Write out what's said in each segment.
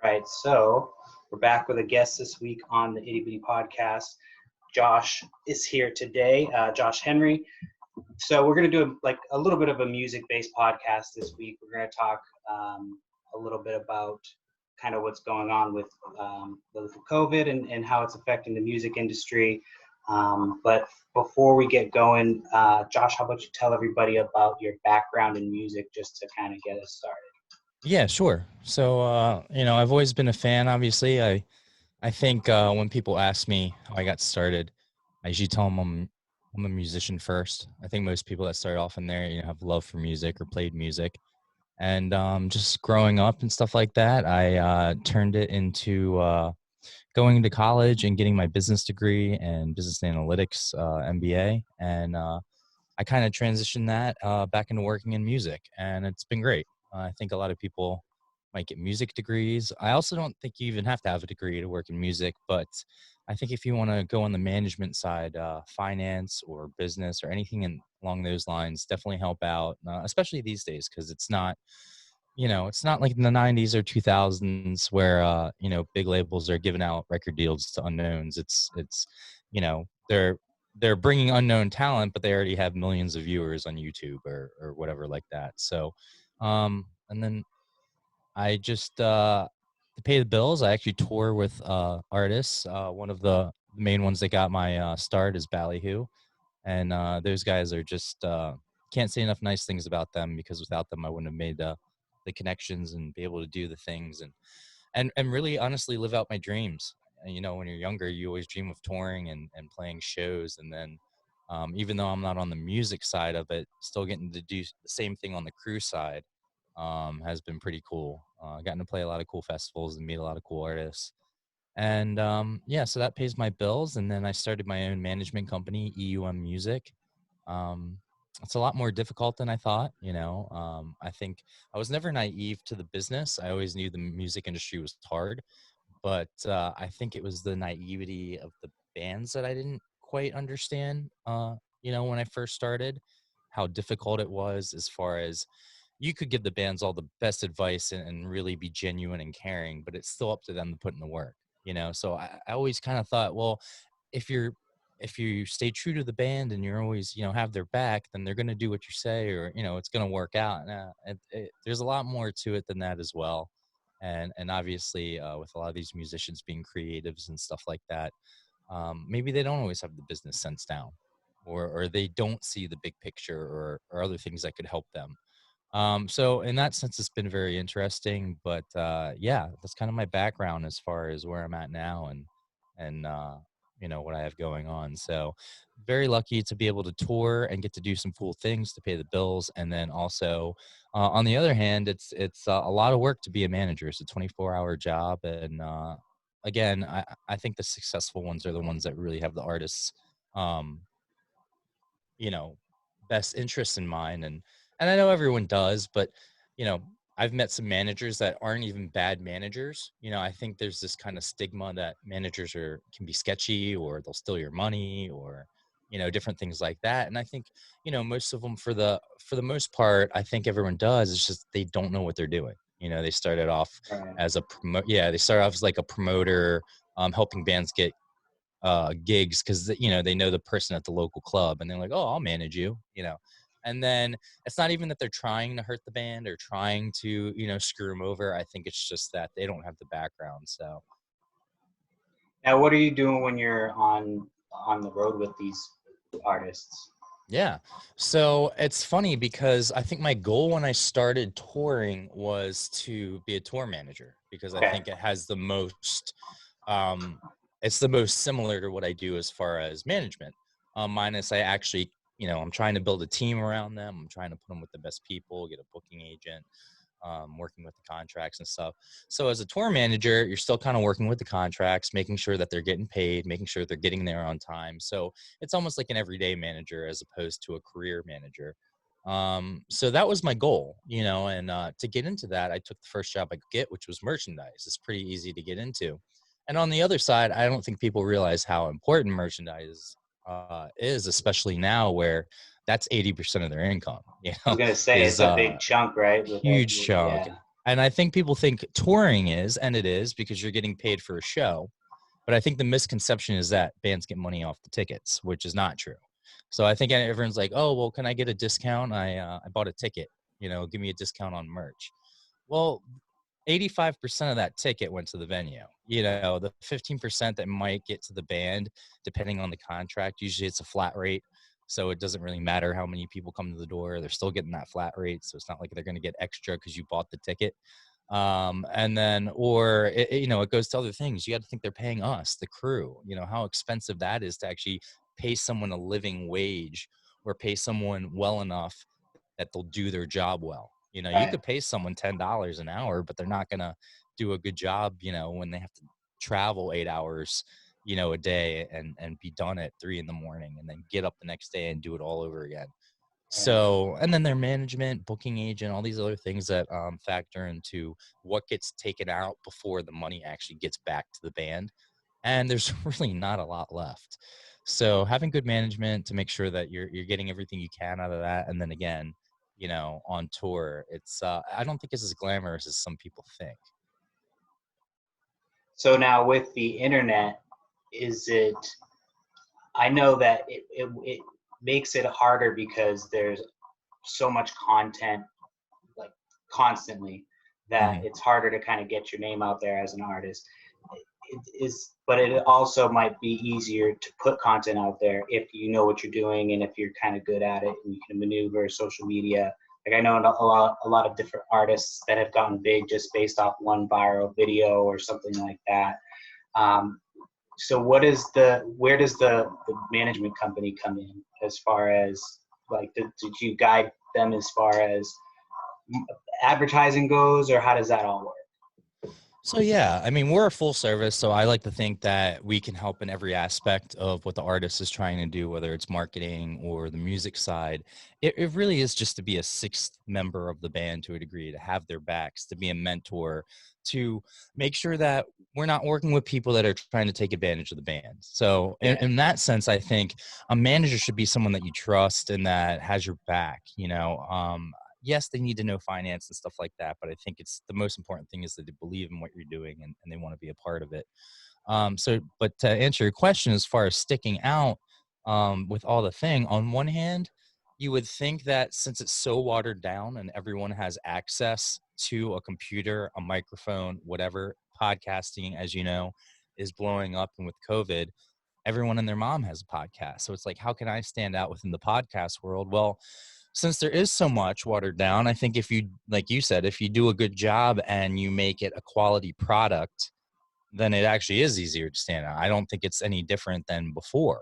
Right, so we're back with a guest this week on the Itty podcast. Josh is here today, Josh Henry. So we're going to do a little bit of a music-based podcast this week. We're going to talk a little bit about kind of what's going on with COVID and how it's affecting the music industry. But before we get going, Josh, how about you tell everybody about your background in music just to kind of get us started? Yeah, sure. So, I've always been a fan, obviously. I think when people ask me how I got started, I usually tell them I'm a musician first. I think most people that start off in there, have love for music or played music. And just growing up and stuff like that, I turned it into going to college and getting my business degree and business analytics MBA. And I kind of transitioned that back into working in music, and it's been great. I think a lot of people might get music degrees. I also don't think you even have to have a degree to work in music, but I think if you want to go on the management side, finance or business or anything along those lines, definitely help out, especially these days, because it's not like in the 90s or 2000s where, big labels are giving out record deals to unknowns. It's they're bringing unknown talent, but they already have millions of viewers on YouTube or whatever like that. So, and then I just, to pay the bills, I actually tour with artists. One of the main ones that got my start is Ballyhoo. And those guys are just, can't say enough nice things about them, because without them, I wouldn't have made the connections and be able to do the things and really honestly live out my dreams. And, when you're younger, you always dream of touring and playing shows. And then even though I'm not on the music side of it, still getting to do the same thing on the crew side has been pretty cool. Gotten to play a lot of cool festivals and meet a lot of cool artists. And so that pays my bills. And then I started my own management company, EUM Music. It's a lot more difficult than I thought. I think I was never naive to the business. I always knew the music industry was hard, but I think it was the naivety of the bands that I didn't quite understand. When I first started, how difficult it was, as far as you could give the bands all the best advice and really be genuine and caring, but it's still up to them to put in the work. So I always kind of thought, well, if you stay true to the band and you're always, have their back, then they're going to do what you say, or, it's going to work out. There's a lot more to it than that as well. And obviously with a lot of these musicians being creatives and stuff like that, maybe they don't always have the business sense down, or they don't see the big picture or other things that could help them. So in that sense, it's been very interesting, but that's kind of my background as far as where I'm at now and what I have going on. So very lucky to be able to tour and get to do some cool things to pay the bills. And then also, on the other hand, it's a lot of work to be a manager. It's a 24-hour job. And again, I think the successful ones are the ones that really have the artists, you know, best interests in mind. And I know everyone does, but, I've met some managers that aren't even bad managers. I think there's this kind of stigma that managers can be sketchy, or they'll steal your money, or, different things like that. And I think, most of them, for the most part, I think everyone does. It's just they don't know what they're doing. They started off Right. as they started off as like a promoter, helping bands get gigs, because they know the person at the local club, and they're like, oh, I'll manage you. And then it's not even that they're trying to hurt the band or trying to screw them over. I think it's just that they don't have the background. So Now, what are you doing when you're on the road with these artists? yeah, so it's funny, because I think my goal when I started touring was to be a tour manager, because I Okay. think it has the most it's the most similar to what I do as far as management. Minus I actually, I'm trying to build a team around them. I'm trying to put them with the best people, get a booking agent, working with the contracts and stuff. So as a tour manager, you're still kind of working with the contracts, making sure that they're getting paid, making sure they're getting there on time. So it's almost like an everyday manager as opposed to a career manager. So that was my goal, and to get into that, I took the first job I could get, which was merchandise. It's pretty easy to get into. And on the other side, I don't think people realize how important merchandise is, especially now, where that's 80% of their income, I was gonna say is it's a big chunk, right? huge chunk. Yeah. And I think people think touring is, and it is, because you're getting paid for a show. But I think the misconception is that bands get money off the tickets, which is not true. So I think everyone's like, oh, well, can I get a discount? I bought a ticket, give me a discount on merch. Well, 85% of that ticket went to the venue. The 15% that might get to the band, depending on the contract, usually it's a flat rate. So it doesn't really matter how many people come to the door. They're still getting that flat rate. So it's not like they're going to get extra because you bought the ticket. And then, or, it goes to other things. You got to think they're paying us, the crew, how expensive that is to actually pay someone a living wage or pay someone well enough that they'll do their job well. You Right. could pay someone $10 an hour, but they're not going to do a good job, when they have to travel 8 hours, a day and be done at 3 a.m. and then get up the next day and do it all over again. Right. So, and then their management, booking agent, all these other things that factor into what gets taken out before the money actually gets back to the band. And there's really not a lot left. So having good management to make sure that you're getting everything you can out of that. And then again, on tour, it's I don't think it's as glamorous as some people think. So now with the internet, is it, I know that it makes it harder because there's so much content, like, constantly, that Mm-hmm. it's harder to kind of get your name out there as an artist. But it also might be easier to put content out there if you know what you're doing and if you're kind of good at it and you can maneuver social media. Like, I know a lot of different artists that have gotten big just based off one viral video or something like that. Um, so where does the management company come in, as far as, like, did you guide them as far as advertising goes, or how does that all work? So yeah, I mean, we're a full service, so I like to think that we can help in every aspect of what the artist is trying to do, whether it's marketing or the music side. It really is just to be a sixth member of the band to a degree, to have their backs, to be a mentor, to make sure that we're not working with people that are trying to take advantage of the band. So Yeah. in that sense, I think a manager should be someone that you trust and that has your back. Yes, they need to know finance and stuff like that, but I think it's the most important thing is that they believe in what you're doing and they want to be a part of it. But to answer your question, as far as sticking out with all the thing, on one hand, you would think that since it's so watered down and everyone has access to a computer, a microphone, whatever, podcasting, as you know, is blowing up. And with COVID, everyone and their mom has a podcast. So it's like, how can I stand out within the podcast world? Well, since there is so much watered down, I think if you, like you said, if you do a good job and you make it a quality product, then it actually is easier to stand out. I don't think it's any different than before.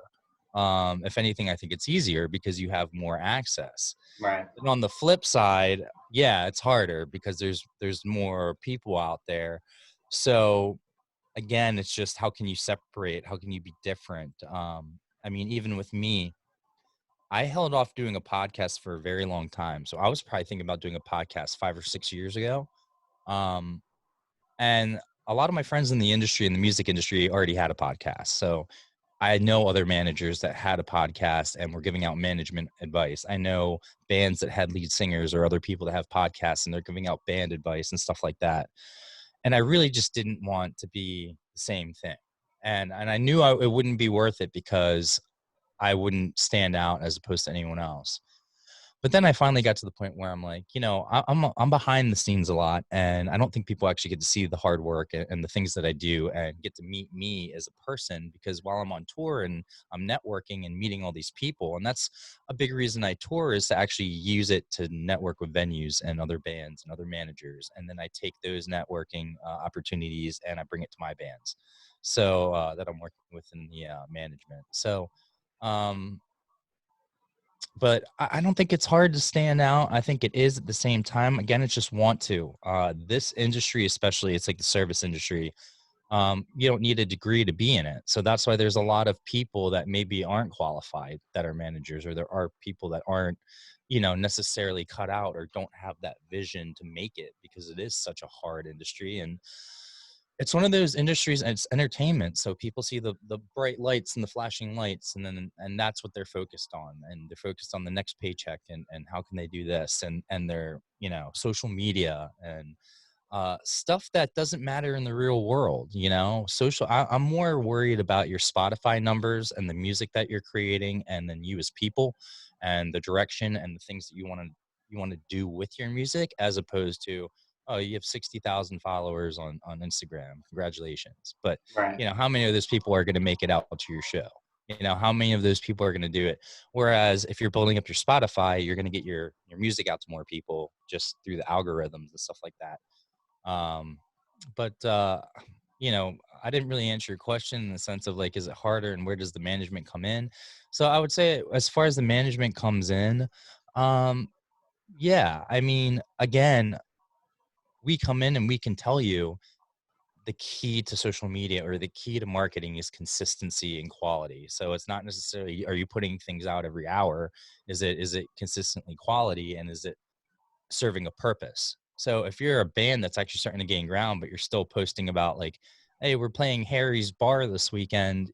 If anything, I think it's easier because you have more access. Right. And on the flip side, yeah, it's harder because there's more people out there. So again, it's just how can you separate? How can you be different? I mean, even with me, I held off doing a podcast for a very long time. So I was probably thinking about doing a podcast 5 or 6 years ago. Um, and a lot of my friends in the industry, in the music industry, already had a podcast. So I know other managers that had a podcast and were giving out management advice. I know bands that had lead singers or other people that have podcasts and they're giving out band advice and stuff like that. And I really just didn't want to be the same thing. And I knew it wouldn't be worth it because I wouldn't stand out as opposed to anyone else. But then I finally got to the point where I'm like, I'm behind the scenes a lot, and I don't think people actually get to see the hard work and the things that I do and get to meet me as a person. Because while I'm on tour and I'm networking and meeting all these people, and that's a big reason I tour is to actually use it to network with venues and other bands and other managers, and then I take those networking opportunities and I bring it to my bands, so that I'm working with in the management. So. Um, but I don't think it's hard to stand out. I think it is at the same time. Again, it's just want to. This industry, especially, it's like the service industry. You don't need a degree to be in it. So that's why there's a lot of people that maybe aren't qualified that are managers, or there are people that aren't, necessarily cut out or don't have that vision to make it because it is such a hard industry. And it's one of those industries, and it's entertainment, so people see the bright lights and the flashing lights, and that's what they're focused on, and they're focused on the next paycheck and how can they do this, and their social media, and stuff that doesn't matter in the real world, you know. I'm more worried about your Spotify numbers and the music that you're creating, and then you as people, and the direction and the things that you want to do with your music, as opposed to, oh, you have 60,000 followers on Instagram, congratulations. But Right. how many of those people are going to make it out to your show? How many of those people are going to do it? Whereas if you're building up your Spotify, you're going to get your music out to more people just through the algorithms and stuff like that. um but I didn't really answer your question in the sense of, like, is it harder and where does the management come in? So I would say, as far as the management comes in, um yeah, I mean, again, we come in and we can tell you the key to social media, or the key to marketing, is consistency and quality. So it's not necessarily, are you putting things out every hour? Is it consistently quality, and is it serving a purpose? So if you're a band that's actually starting to gain ground, but you're still posting about, like, hey, we're playing Harry's Bar this weekend,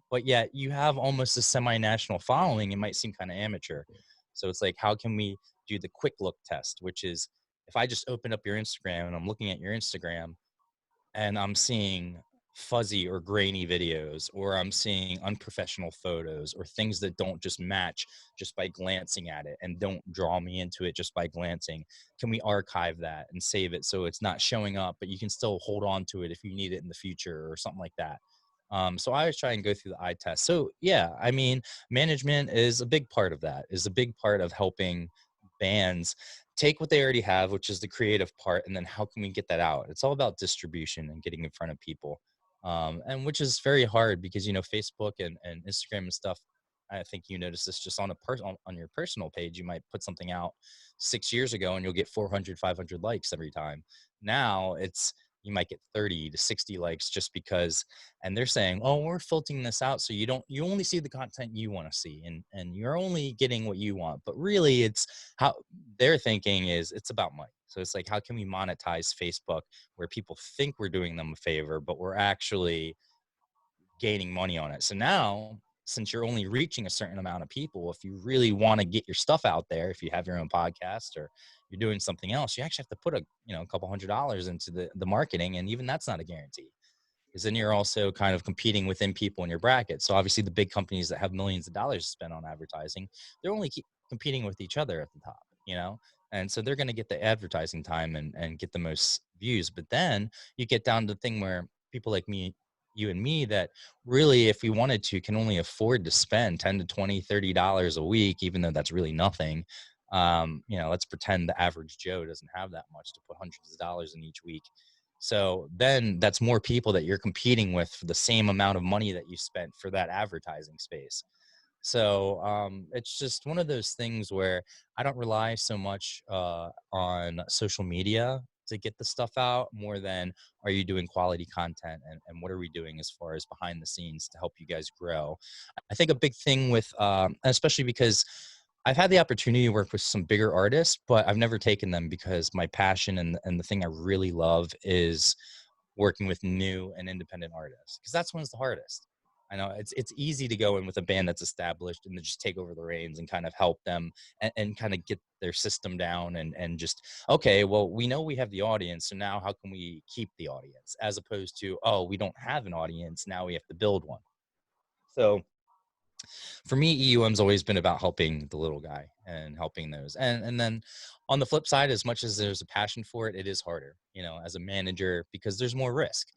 but yet you have almost a semi-national following, it might seem kind of amateur. So it's like, how can we do the quick look test, which is, if I just open up your Instagram and I'm looking at your Instagram, and I'm seeing fuzzy or grainy videos, or I'm seeing unprofessional photos, or things that don't just match just by glancing at it and don't draw me into it just by glancing. Can we archive that and save it so it's not showing up, but you can still hold on to it if you need it in the future or something like that? So I always try and go through the eye test. So yeah, I mean, management is a big part of that, is a big part of helping bands take what they already have, which is the creative part, and then how can we get that out? It's all about distribution and getting in front of people, and which is very hard because Facebook and Instagram and stuff. I think you notice this just on on your personal page. You might put something out 6 years ago and you'll get 400, 500 likes every time. Now you might get 30 to 60 likes just because, and they're saying, oh, we're filtering this out so you only see the content you want to see, and you're only getting what you want. But really, it's how they're thinking is, it's about money. So it's like, how can we monetize Facebook where people think we're doing them a favor, but we're actually gaining money on it? So now, since you're only reaching a certain amount of people, if you really want to get your stuff out there, if you have your own podcast or you're doing something else, you actually have to put a couple $100s into the marketing, and even that's not a guarantee, because then you're also kind of competing within people in your bracket. So obviously the big companies that have millions of dollars to spend on advertising, they're only competing with each other at the top. And so they're going to get the advertising time and get the most views. But then you get down to the thing where people like me, you and me, that really, if we wanted to, can only afford to spend 10 to 20, $30 a week, even though that's really nothing. Let's pretend the average Joe doesn't have that much to put hundreds of dollars in each week. So then that's more people that you're competing with for the same amount of money that you spent for that advertising space. So it's just one of those things where I don't rely so much on social media to get the stuff out, more than, are you doing quality content, and what are we doing as far as behind the scenes to help you guys grow? I think a big thing with, especially because I've had the opportunity to work with some bigger artists, but I've never taken them, because my passion and the thing I really love is working with new and independent artists, because that's when it's the hardest. I know it's easy to go in with a band that's established and to just take over the reins and kind of help them, and kind of get their system down, and just, okay, well, we know we have the audience, so now how can we keep the audience, as opposed to, oh, we don't have an audience, now we have to build one. So for me, EUM's always been about helping the little guy and helping those. And then on the flip side, as much as there's a passion for it, it is harder, as a manager, because there's more risk.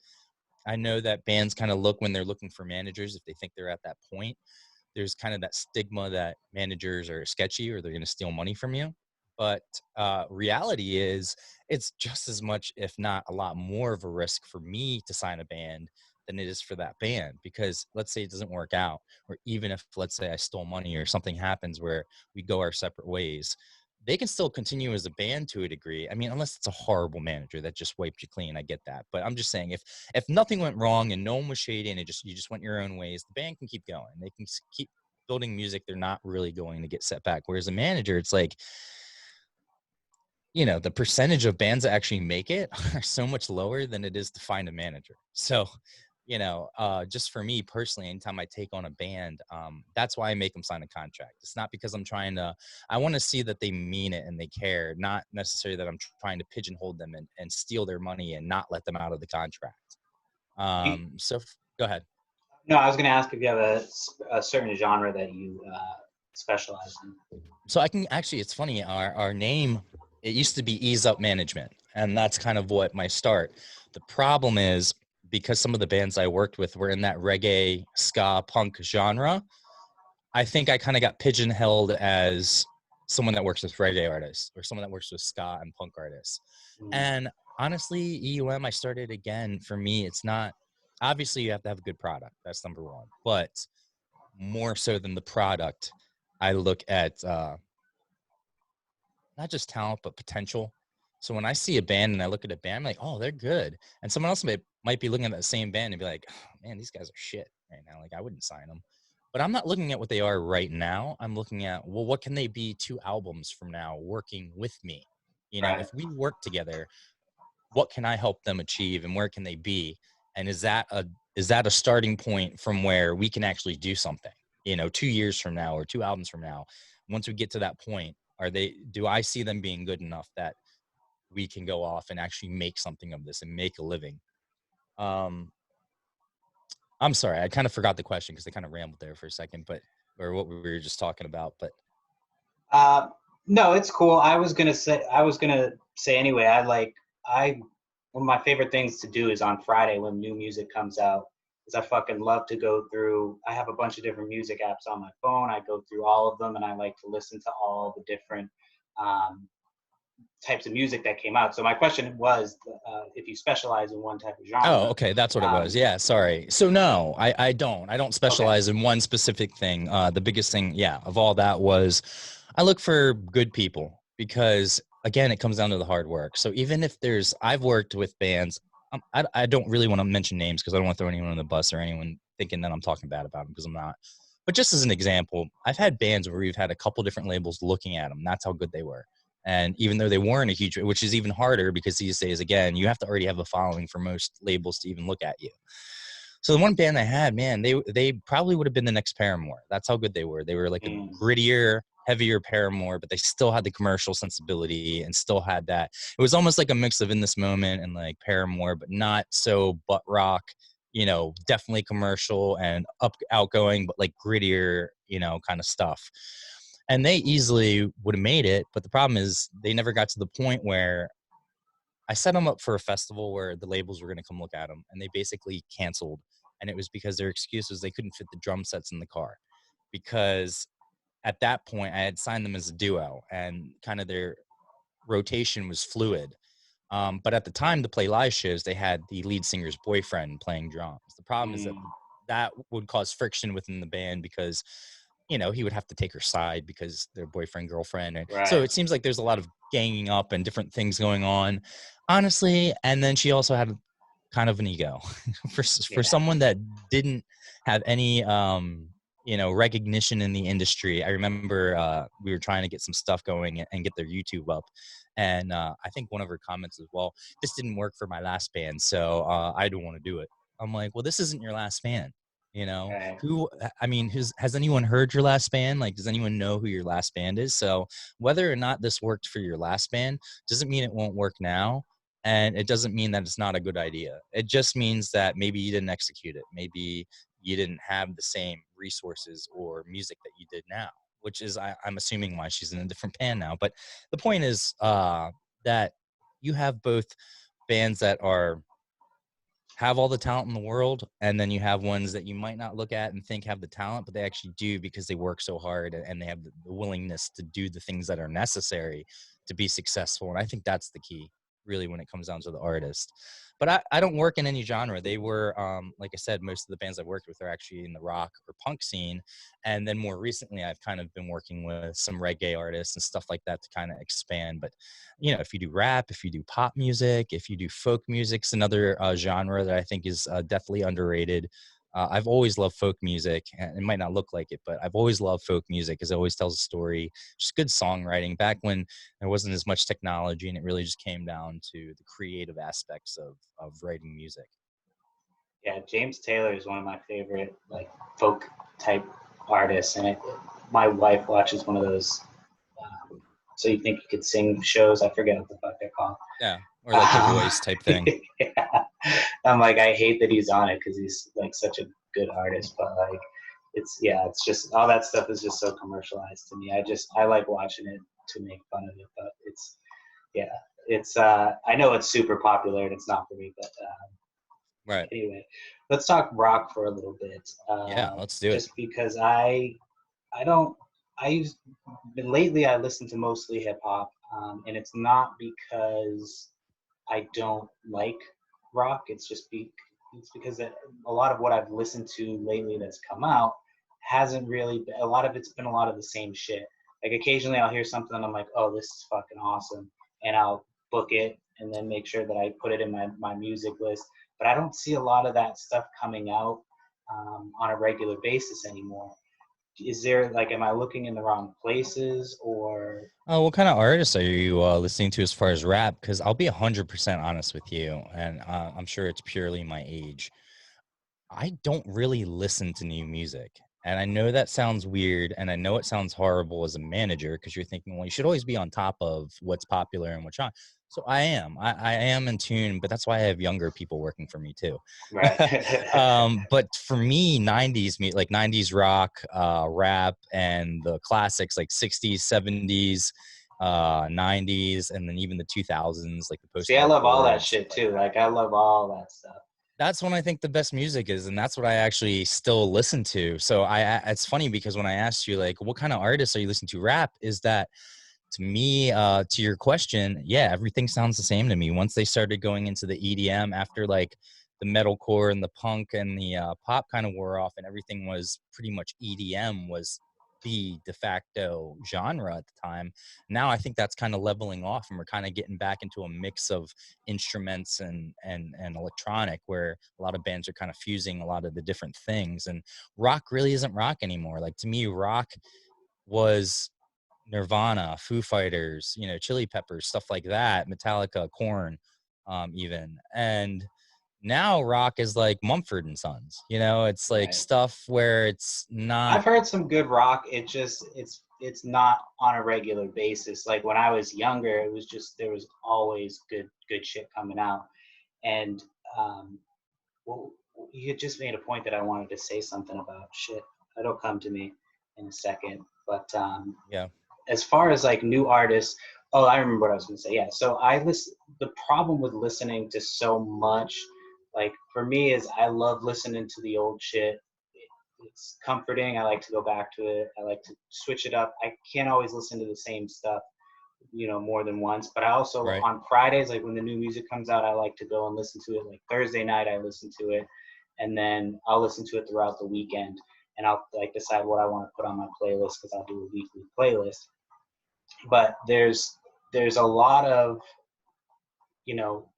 I know that bands kind of look, when they're looking for managers, if they think they're at that point, there's kind of that stigma that managers are sketchy or they're going to steal money from you. But reality is, it's just as much, if not a lot more of a risk for me to sign a band than it is for that band. Because let's say it doesn't work out, or even if, let's say, I stole money or something happens where we go our separate ways, they can still continue as a band to a degree. I mean, unless it's a horrible manager that just wiped you clean, I get that. But I'm just saying, if nothing went wrong and no one was shady and you just went your own ways, the band can keep going. They can keep building music. They're not really going to get set back. Whereas a manager, it's like, the percentage of bands that actually make it are so much lower than it is to find a manager. So just for me personally, anytime I take on a band, that's why I make them sign a contract. It's not because I want to see that they mean it and they care, not necessarily that I'm trying to pigeonhole them and steal their money and not let them out of the contract. Go ahead. No, I was going to ask if you have a certain genre that you specialize in. So I can actually, it's funny, our name, it used to be Ease Up Management, and that's kind of what my start. The problem is, because some of the bands I worked with were in that reggae, ska, punk genre, I think I kind of got pigeonholed as someone that works with reggae artists or someone that works with ska and punk artists. And honestly, EUM, I started again, for me, it's not, obviously you have to have a good product. That's number one. But more so than the product, I look at not just talent, but potential. So when I see a band and I look at a band, I'm like, oh, they're good. And someone else might be looking at that same band and be like, oh, man, these guys are shit right now. Like, I wouldn't sign them. But I'm not looking at what they are right now. I'm looking at, well, what can they be 2 albums from now working with me? Right. If we work together, what can I help them achieve and where can they be? And is that a starting point from where we can actually do something, 2 years from now or 2 albums from now? Once we get to that point, do I see them being good enough that we can go off and actually make something of this and make a living? I'm sorry, I kind of forgot the question because I kind of rambled there for a second, or what we were just talking about, but no, it's cool. I was gonna say anyway. One of my favorite things to do is on Friday when new music comes out, is I fucking love to go through. I have a bunch of different music apps on my phone. I go through all of them, and I like to listen to all the different types of music that came out. So my question was, if you specialize in one type of genre. Oh, okay, that's what it was. Yeah, sorry. So no, I don't specialize in one specific thing. The biggest thing, of all that was, I look for good people because, again, it comes down to the hard work. So even if I've worked with bands. I don't really want to mention names because I don't want to throw anyone on the bus or anyone thinking that I'm talking bad about them, because I'm not. But just as an example, I've had bands where we've had a couple different labels looking at them. That's how good they were. And even though they weren't a huge, which is even harder because these days, again, you have to already have a following for most labels to even look at you. So the one band I had, man, they probably would have been the next Paramore. That's how good they were. They were like a grittier, heavier Paramore, but they still had the commercial sensibility and still had that. It was almost like a mix of In This Moment and like Paramore, but not so butt rock, definitely commercial and outgoing, but like grittier, kind of stuff. And they easily would have made it, but the problem is they never got to the point where I set them up for a festival where the labels were going to come look at them, and they basically canceled. And it was because their excuse was they couldn't fit the drum sets in the car. Because at that point, I had signed them as a duo, and kind of their rotation was fluid. But at the time to play live shows, they had the lead singer's boyfriend playing drums. The problem is that would cause friction within the band because, he would have to take her side because they're boyfriend, girlfriend. And so it seems like there's a lot of ganging up and different things going on, honestly. And then she also had kind of an ego for someone that didn't have any, recognition in the industry. I remember we were trying to get some stuff going and get their YouTube up. And I think one of her comments was, well, this didn't work for my last band, so I don't want to do it. I'm like, well, this isn't your last band. Has anyone heard your last band? Like, does anyone know who your last band is? So whether or not this worked for your last band doesn't mean it won't work now. And it doesn't mean that it's not a good idea. It just means that maybe you didn't execute it. Maybe you didn't have the same resources or music that you did now, which is, I'm assuming, why she's in a different band now. But the point is that you have both bands that have all the talent in the world, and then you have ones that you might not look at and think have the talent, but they actually do because they work so hard and they have the willingness to do the things that are necessary to be successful. And I think that's the key, really, when it comes down to the artist. But I don't work in any genre. They were, like I said, most of the bands I've worked with are actually in the rock or punk scene. And then more recently, I've kind of been working with some reggae artists and stuff like that to kind of expand. But, if you do rap, if you do pop music, if you do folk music, it's another genre that I think is definitely underrated. I've always loved folk music, and it might not look like it, but I've always loved folk music because it always tells a story. Just good songwriting back when there wasn't as much technology, and it really just came down to the creative aspects of writing music. Yeah, James Taylor is one of my favorite like folk type artists, and my wife watches one of those. So you think you could sing shows? I forget what the fuck they're called. Yeah, or like The Voice type thing. Yeah. I'm like, I hate that he's on it because he's like such a good artist, but like, it's just all that stuff is just so commercialized to me. I like watching it to make fun of it, but I know it's super popular and it's not for me, but Right. anyway, let's talk rock for a little bit. Yeah, let's do it. Just because I don't I use lately I listen to mostly hip hop, and it's not because I don't like rock. It's because a lot of what I've listened to lately that's come out hasn't really. A lot of it's been a lot of the same shit. Like occasionally I'll hear something and I'm like, oh, this is fucking awesome, and I'll book it and then make sure that I put it in my music list. But I don't see a lot of that stuff coming out on a regular basis anymore. Is there like, am I looking in the wrong places or? Oh, what kind of artists are you listening to as far as rap? Because I'll be 100% honest with you, and I'm sure it's purely my age. I don't really listen to new music. And I know that sounds weird, and I know it sounds horrible as a manager because you're thinking, well, you should always be on top of what's popular and what's not. So I am. I am in tune, but that's why I have younger people working for me too. Right. But for me, 90s like 90s rock, rap, and the classics like 60s, 70s, 90s, and then even the 2000s, like the See, I love all post-hardcore that and stuff shit like too. that. Like I love all that stuff. That's when I think the best music is, and that's what I actually still listen to. So it's funny because when I asked you like, what kind of artists are you listening to rap, is that to me, to your question, yeah, everything sounds the same to me. Once they started going into the EDM after like the metalcore and the punk and the pop kind of wore off, and everything was pretty much EDM was the de facto genre at the time. Now I think that's kind of leveling off, and we're kind of getting back into a mix of instruments and electronic, where a lot of bands are kind of fusing a lot of the different things. And rock really isn't rock anymore. Like to me, rock was Nirvana, Foo Fighters, Chili Peppers, stuff like that, Metallica, Korn, even. And now rock is like Mumford and Sons. It's like Right. stuff where it's not. I've heard some good rock. It's not on a regular basis. Like when I was younger, it was just there was always good shit coming out. And well, you had just made a point that I wanted to say something about. Shit, it'll come to me in a second. But Yeah. as far as like new artists, oh, I remember what I was going to say. Yeah, so I listen. The problem with listening to so much, like for me, is I love listening to the old shit. It's comforting. I like to go back to it. I like to switch it up. I can't always listen to the same stuff, more than once. But I also Right. on Fridays, like when the new music comes out, I like to go and listen to it. Like Thursday night, I listen to it, and then I'll listen to it throughout the weekend, and I'll like decide what I want to put on my playlist because I'll do a weekly playlist. But there's a lot of you know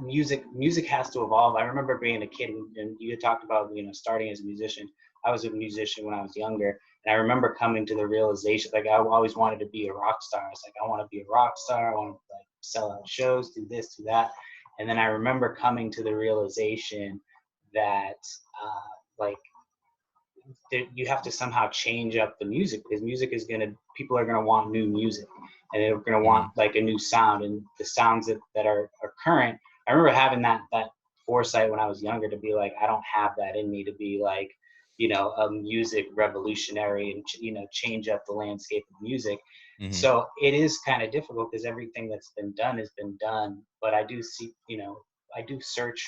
music has to evolve. I remember being a kid, and you had talked about starting as a musician. I was a musician when I was younger, and I remember coming to the realization, like I always wanted to be a rock star. I was like, I want to be a rock star. I want to like sell out shows, do this, do that. And then I remember coming to the realization that like you have to somehow change up the music, because people are gonna want new music, and they're gonna Mm-hmm. want like a new sound, and the sounds that are current. I remember having that foresight when I was younger to be like, I don't have that in me to be like a music revolutionary and change up the landscape of music. Mm-hmm. So it is kind of difficult because everything that's been done has been done, but I do see I do search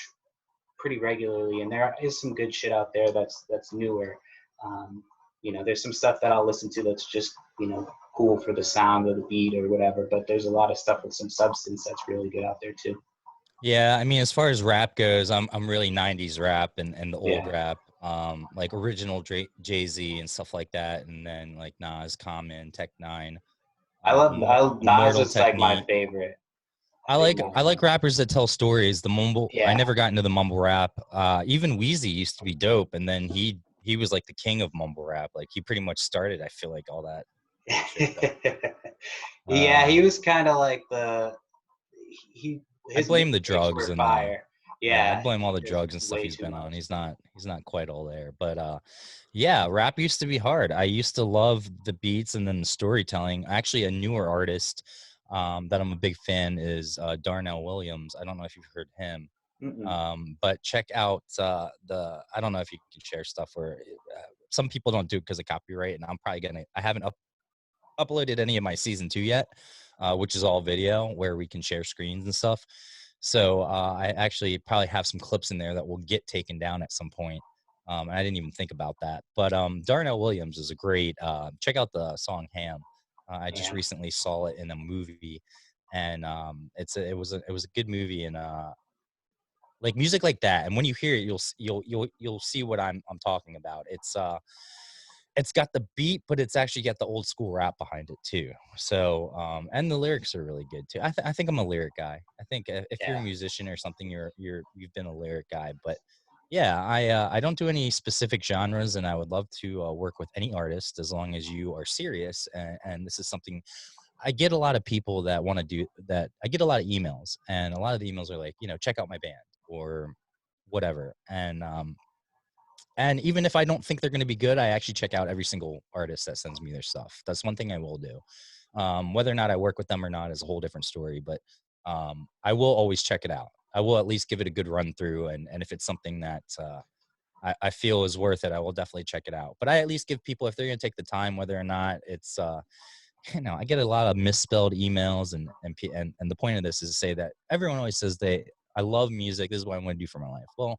pretty regularly, and there is some good shit out there that's newer. Um, there's some stuff that I'll listen to that's just cool for the sound or the beat or whatever. But there's a lot of stuff with some substance that's really good out there too. Yeah, I mean, as far as rap goes, I'm really 90s rap and the old Yeah. rap, like original Jay-Z and stuff like that, and then like Nas, Common, Tech Nine, I love Nas Immortal is like my Technique. favorite. I Big like Nas I like fan. rappers that tell stories. The mumble, I Yeah. never got into the mumble rap. Even Wheezy used to be dope, and then he was like the king of mumble rap. Like he pretty much started, I feel like, all that shit. Yeah, he Uh, was kind of like he I his blame the mixtapes drugs were and the fire. Yeah, I Yeah, blame all the there's drugs and stuff way he's too been on. much. He's not quite all there. But yeah, rap used to be hard. I used to love the beats and then the storytelling. Actually, a newer artist that I'm a big fan is Darnell Williams. I don't know if you've heard him. Mm-mm. But check out I don't know if you can share stuff where some people don't do it because of copyright, and I haven't uploaded any of my season 2 yet, which is all video where we can share screens and stuff. So I actually probably have some clips in there that will get taken down at some point. And I didn't even think about that. But Darnell Williams is a great. Check out the song "Ham." I just Yeah. recently saw it in a movie, and it was a good movie, and like music like that. And when you hear it, you'll see what I'm talking about. It's got the beat, but it's actually got the old school rap behind it too. So, and the lyrics are really good too. I think I'm a lyric guy. I think if you're a Yeah. musician or something, you've been a lyric guy. But yeah, I don't do any specific genres, and I would love to work with any artist as long as you are serious. And this is something I get a lot of people that want to do that. I get a lot of emails, and a lot of the emails are like, check out my band or whatever. And even if I don't think they're going to be good, I actually check out every single artist that sends me their stuff. That's one thing I will do. Whether or not I work with them or not is a whole different story, but I will always check it out. I will at least give it a good run through. And if it's something that I feel is worth it, I will definitely check it out. But I at least give people, if they're going to take the time, whether or not it's, I get a lot of misspelled emails, and the point of this is to say that everyone always says I love music. This is what I want to do for my life. Well,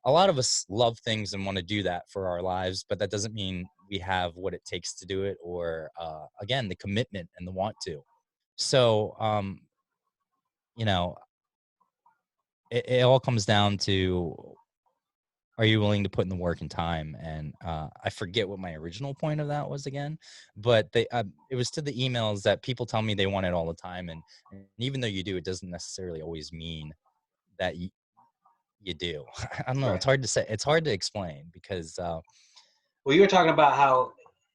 a lot of us love things and want to do that for our lives, but that doesn't mean we have what it takes to do it, or again, the commitment and the want to. So you know it all comes down to, are you willing to put in the work and time? And I forget what my original point of that was again, but it was to the emails that people tell me they want it all the time, and even though you do, it doesn't necessarily always mean that you do. I don't know, it's Right. hard to say, it's hard to explain because Well, you were talking about how,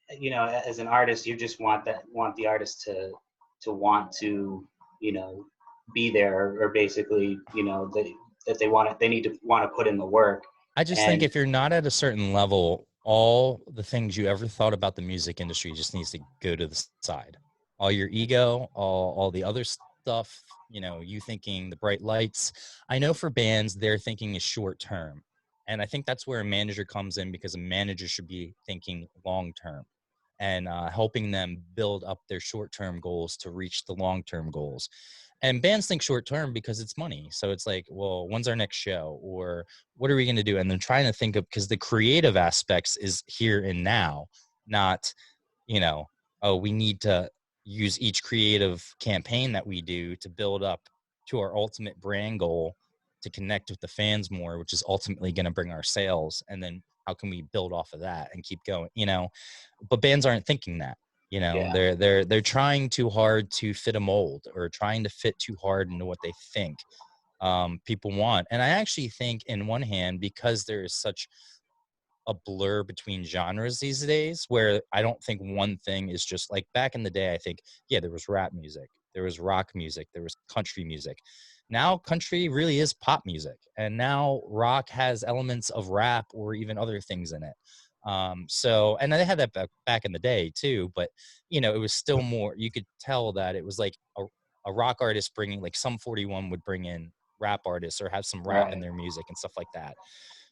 as an artist, you just want the artist to want to, you know, be there, or basically, that they want it, they need to want to put in the work. I just think And if you're not at a certain level, all the things you ever thought about the music industry just needs to go to the side. All your ego, all the other stuff, you thinking the bright lights. I know for bands, their thinking is short term. And I think that's where a manager comes in, because a manager should be thinking long term and helping them build up their short term goals to reach the long term goals. And bands think short term because it's money. So it's like, well, when's our next show, or what are we going to do? And then trying to think of, because the creative aspects is here and now, not, oh, we need to use each creative campaign that we do to build up to our ultimate brand goal, to connect with the fans more, which is ultimately going to bring our sales. And then how can we build off of that and keep going, but bands aren't thinking that. yeah, They're trying too hard to fit a mold, or trying to fit too hard into what they think people want. And I actually think, in one hand, because there is such a blur between genres these days, where I don't think one thing is just like back in the day. I think, yeah, there was rap music, there was rock music, there was country music. Now country really is pop music, and now rock has elements of rap or even other things in it. So, and they had that back in the day too, but it was still more, you could tell that it was like a rock artist bringing, like, some 41 would bring in rap artists or have some rap in right. their music and stuff like that.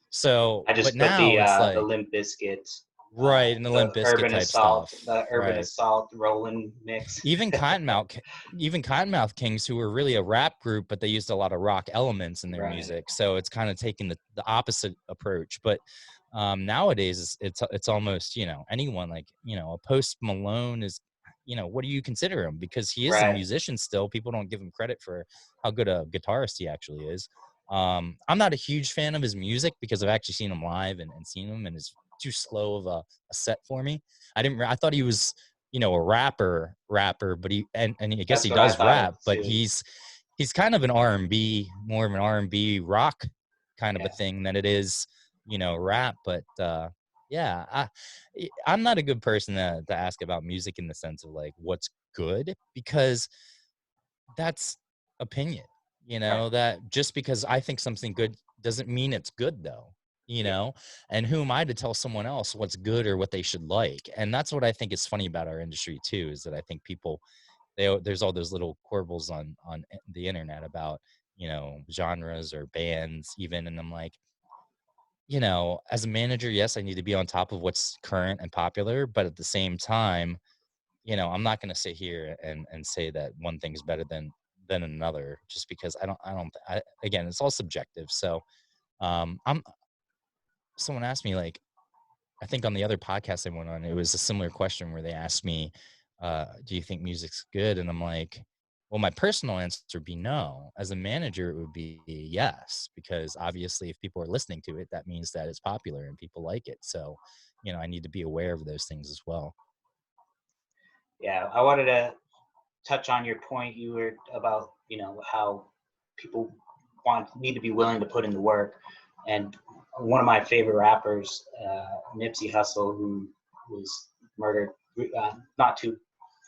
So, I but just put now it's the like, Limp Bizkit, right, and the Limp Bizkit type stuff, the Urban right? Assault Roland mix. Even Cottonmouth, even Cottonmouth Kings, who were really a rap group, but they used a lot of rock elements in their Right. music. So it's kind of taking the opposite approach. But nowadays, it's almost, anyone, like, a Post Malone is, what do you consider him? Because he is a Right. musician still. People don't give him credit for how good a guitarist he actually is. I'm not a huge fan of his music because I've actually seen him live and seen him, and it's too slow of a set for me. I thought he was, a rapper, but I guess That's he what I does thought rap, but too. he's kind of an R&B, more of an R&B rock kind of a Yeah. thing than it is, rap. But yeah, I'm not a good person to ask about music in the sense of like what's good, because that's opinion. you know, that just because I think something good doesn't mean it's good though, you know, and who am I to tell someone else what's good or what they should like? And that's what I think is funny about our industry too, is that I think people, there's all those little quibbles on the internet about, you know, genres or bands even. And I'm like, you know, as a manager, yes, I need to be on top of what's current and popular, but at the same time, you know, I'm not going to sit here and say that one thing's better than another just because again, it's all subjective. So, I'm someone asked me, like, I think on the other podcast I went on, it was a similar question where they asked me, do you think music's good? And I'm like, well, my personal answer would be no. As a manager, it would be yes, because obviously if people are listening to it, that means that it's popular and people like it. So, you know, I need to be aware of those things as well. Yeah, I wanted to touch on your point you were about, you know, how people need to be willing to put in the work. And one of my favorite rappers, Nipsey Hussle, who was murdered not too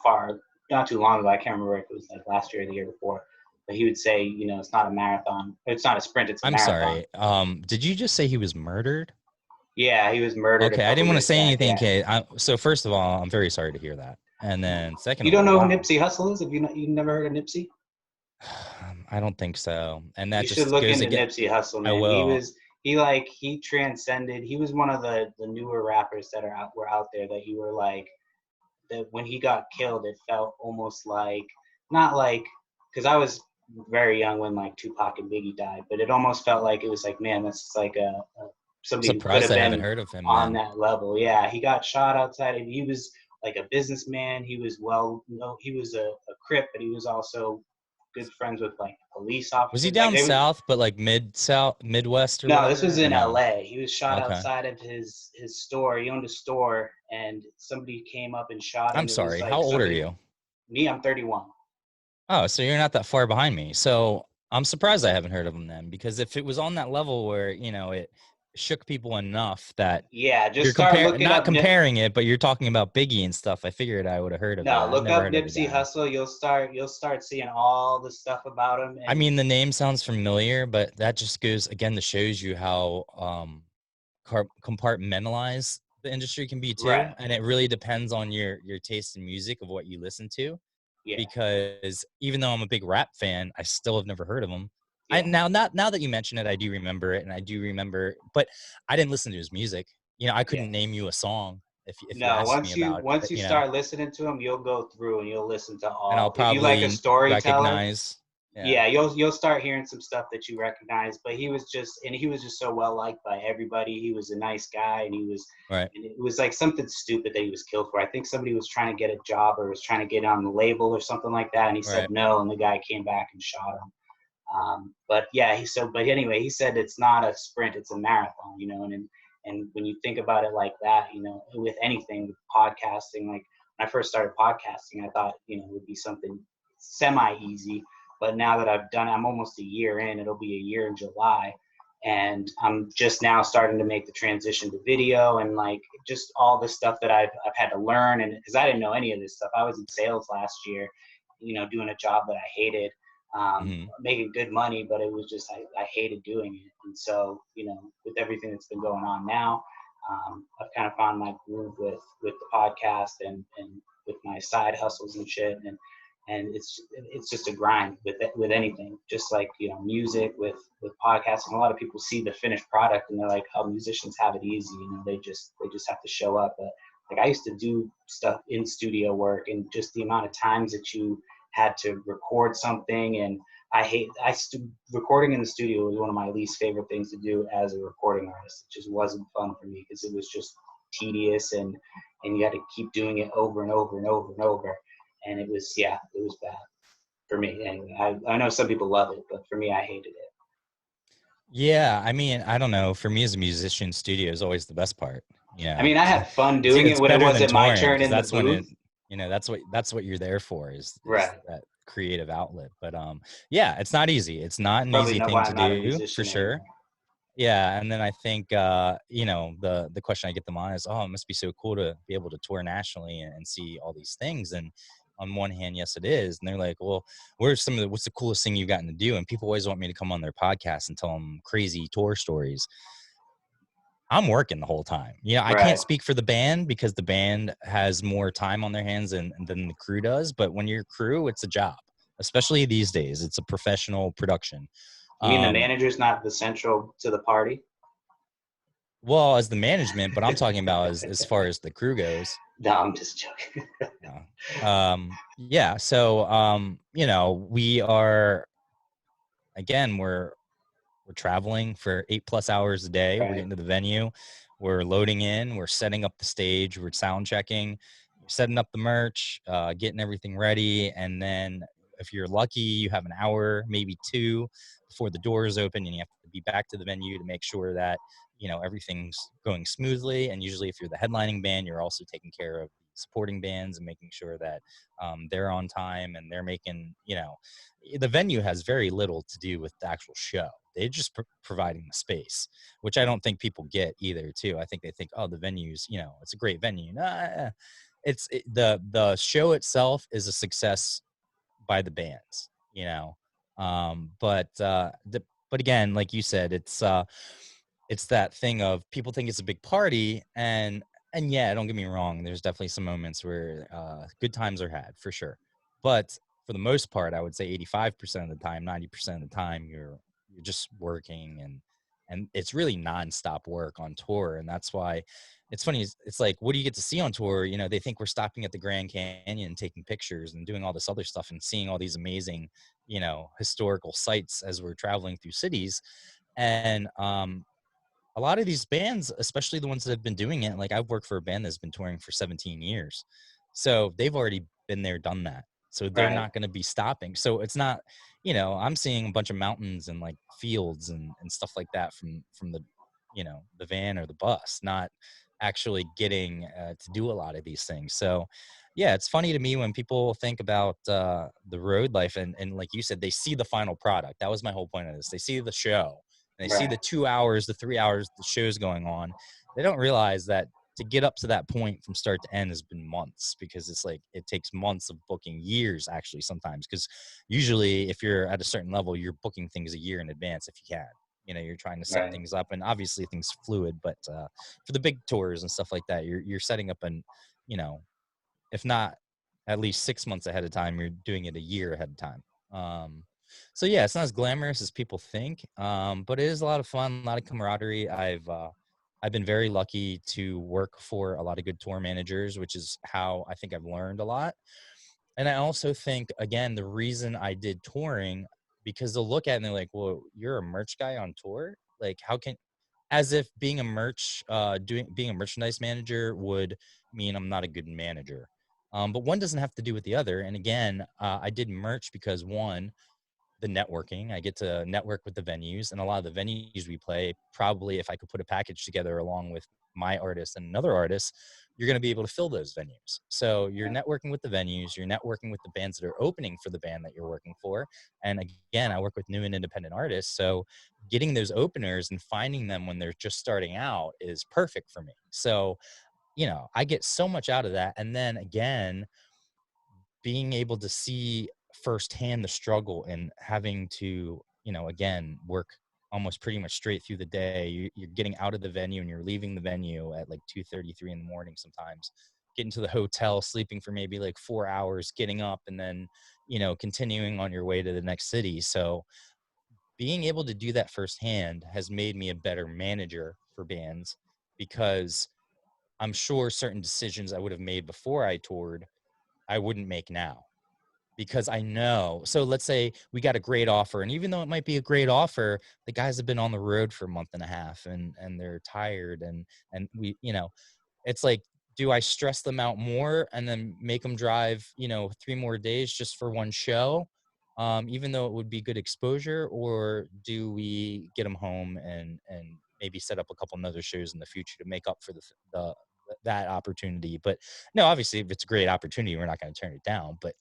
far, not too long ago. I can't remember if it was like last year or the year before. But he would say, you know, it's not a marathon. It's not a sprint. It's a I'm marathon. sorry. Did you just say he was murdered? Yeah, he was murdered a Okay, I couple didn't want to years say back. anything. Yeah. Okay, so first of all, I'm very sorry to hear that. And then second You of don't all, know who wow. Nipsey Hussle is? Have you never heard of Nipsey? I don't think so. And that You should just look goes into again. Nipsey Hussle, I man. will. He transcended. He was one of the newer rappers that were out there that you were like, that when he got killed, it felt almost like, not like, because I was very young when like Tupac and Biggie died, but it almost felt like it was like, man, that's like somebody who could Surprised have I haven't been heard of him on then. that level. Yeah, he got shot outside, and he was like a businessman. He was he was a Crip, but he was also good friends with like police Was he officers. Like down they would. south, but like mid south, Midwest or No, this was whatever? Or in no? LA. He was shot Okay. outside of his store. He owned a store, and somebody came up and shot I'm him. It was sorry. How like old are somebody. you? Me, I'm 31. Oh, so you're not that far behind me. So I'm surprised I haven't heard of him then, because if it was on that level where, you know, it shook people enough that Yeah, just you're start looking not up. comparing it, but you're talking about Biggie and stuff, I figured I would have heard of it. No, I've look never up heard of the Nipsey guy. Hussle. You'll start seeing all the stuff about him. I And mean, the name sounds familiar, but that just goes again to shows you how compartmentalized the industry can be too, right, and it really depends on your taste in music of what you listen to. yeah, Because even though I'm a big rap fan, I still have never heard of him. I yeah, now that you mention it, I do remember it, and I do remember, but I didn't listen to his music. You know, I yeah. couldn't name you a song if you No, asked me about once it. you You know, start listening to him, you'll go through and you'll listen to and I'll all. If you like a probably storyteller, recognize. Yeah, yeah, you'll start hearing some stuff that you recognize. But he was just so well liked by everybody. He was a nice guy, right, and it was like something stupid that he was killed for. I think somebody was trying to get a job or was trying to get on the label or something like that, and he said right. no, and the guy came back and shot him. But yeah, but anyway, he said it's not a sprint, it's a marathon, you know, and when you think about it like that, you know, with anything, with podcasting, like when I first started podcasting, I thought, you know, it would be something semi easy. But now that I've done, I'm almost a year in, it'll be a year in July. And I'm just now starting to make the transition to video and like just all the stuff that I've had to learn. And because I didn't know any of this stuff, I was in sales last year, you know, doing a job that I hated, Hmm. making good money, but it was just I hated doing it. And so, you know, with everything that's been going on now, I've kind of found my groove with the podcast and with my side hustles and shit. And it's just a grind with anything, just like, you know, music with podcasting. A lot of people see the finished product and they're like, oh, musicians have it easy, you know, they just have to show up. But like I used to do stuff in studio work, and just the amount of times that you had to record something. And recording in the studio was one of my least favorite things to do as a recording artist. It just wasn't fun for me because it was just tedious, and you had to keep doing it over and over and over and over. And it was, yeah, it was bad for me. Anyway, I know some people love it, but for me, I hated it. Yeah, I mean, I don't know. For me as a musician, studio is always the best part. You I know, mean, I had fun doing it it's when it better than wasn't my touring turn because in the that's when it, booth. you know, that's what you're there for is Right. that creative outlet. But yeah, it's not easy. It's not You an probably easy know thing why to I'm not a do for musician sure. anymore. Yeah, and then I think you know, the question I get them on is, oh, it must be so cool to be able to tour nationally and see all these things. And on one hand, yes, it is. And they're like, well, what's the coolest thing you've gotten to do? And people always want me to come on their podcast and tell them crazy tour stories. I'm working the whole time. I can't speak for the band because the band has more time on their hands than the crew does. But when you're crew, it's a job, especially these days. It's a professional production. You mean the manager's not the central to the party? Well, as the management, but I'm talking about as far as the crew goes. No, I'm just joking. Yeah. So, we are, again, we're traveling for 8+ hours a day. We're getting to the venue. We're loading in. We're setting up the stage. We're sound checking, setting up the merch, getting everything ready. And then if you're lucky, you have an hour, maybe 2 before the doors open, and you have to be back to the venue to make sure that, everything's going smoothly. And usually if you're the headlining band, you're also taking care of supporting bands and making sure that they're on time and they're making, the venue has very little to do with the actual show. They're just providing the space, which I don't think people get either too. I think they think, oh, the venue's, it's a great venue. Nah, the show itself is a success by the bands, but again, like you said, it's that thing of people think it's a big party, and yeah, don't get me wrong, there's definitely some moments where good times are had for sure, but for the most part, I would say 85% of the time, 90% of the time, you're just working, and it's really nonstop work on tour. And that's why it's funny. It's like, what do you get to see on tour? They think we're stopping at the Grand Canyon, taking pictures and doing all this other stuff and seeing all these amazing, historical sites as we're traveling through cities. And a lot of these bands, especially the ones that have been doing it, like I've worked for a band that's been touring for 17 years. So they've already been there, done that. So they're not going to be stopping. So it's not, I'm seeing a bunch of mountains and like fields and stuff like that from the, the van or the bus, not actually getting to do a lot of these things. So yeah, it's funny to me when people think about the road life, and like you said, they see the final product. That was my whole point of this. They see the show, and they see the 2 hours, the 3 hours the show's going on. They don't realize that to get up to that point from start to end has been months, because it's like it takes months of booking, years actually sometimes, because usually if you're at a certain level, you're booking things a year in advance if you can. You're trying to set things up, and obviously things fluid, but for the big tours and stuff like that, you're setting up an, if not at least 6 months ahead of time, you're doing it a year ahead of time. So yeah, it's not as glamorous as people think, but it is a lot of fun, a lot of camaraderie. I've been very lucky to work for a lot of good tour managers, which is how I think I've learned a lot. And I also think, again, the reason I did touring, because they'll look at it and they're like, well, you're a merch guy on tour? Like, how can, as if being a being a merchandise manager would mean I'm not a good manager. But one doesn't have to do with the other. And again, I did merch because, one, the networking. I get to network with the venues, and a lot of the venues we play, probably if I could put a package together along with my artist and another artist, you're going to be able to fill those venues. So you're networking with the venues, you're networking with the bands that are opening for the band that you're working for. And again, I work with new and independent artists. So getting those openers and finding them when they're just starting out is perfect for me. So, I get so much out of that. And then again, being able to see firsthand the struggle and having to, again, work almost pretty much straight through the day. You're getting out of the venue and you're leaving the venue at like 2:33 in the morning sometimes, getting to the hotel, sleeping for maybe like 4 hours, getting up, and then, continuing on your way to the next city. So being able to do that firsthand has made me a better manager for bands, because I'm sure certain decisions I would have made before I toured, I wouldn't make now, because I know. So let's say we got a great offer, and even though it might be a great offer, the guys have been on the road for a month and a half, and they're tired, and we, it's like, do I stress them out more and then make them drive, 3 more days just for one show, even though it would be good exposure, or do we get them home and maybe set up a couple other shows in the future to make up for the that opportunity? But no, obviously, if it's a great opportunity, we're not going to turn it down. But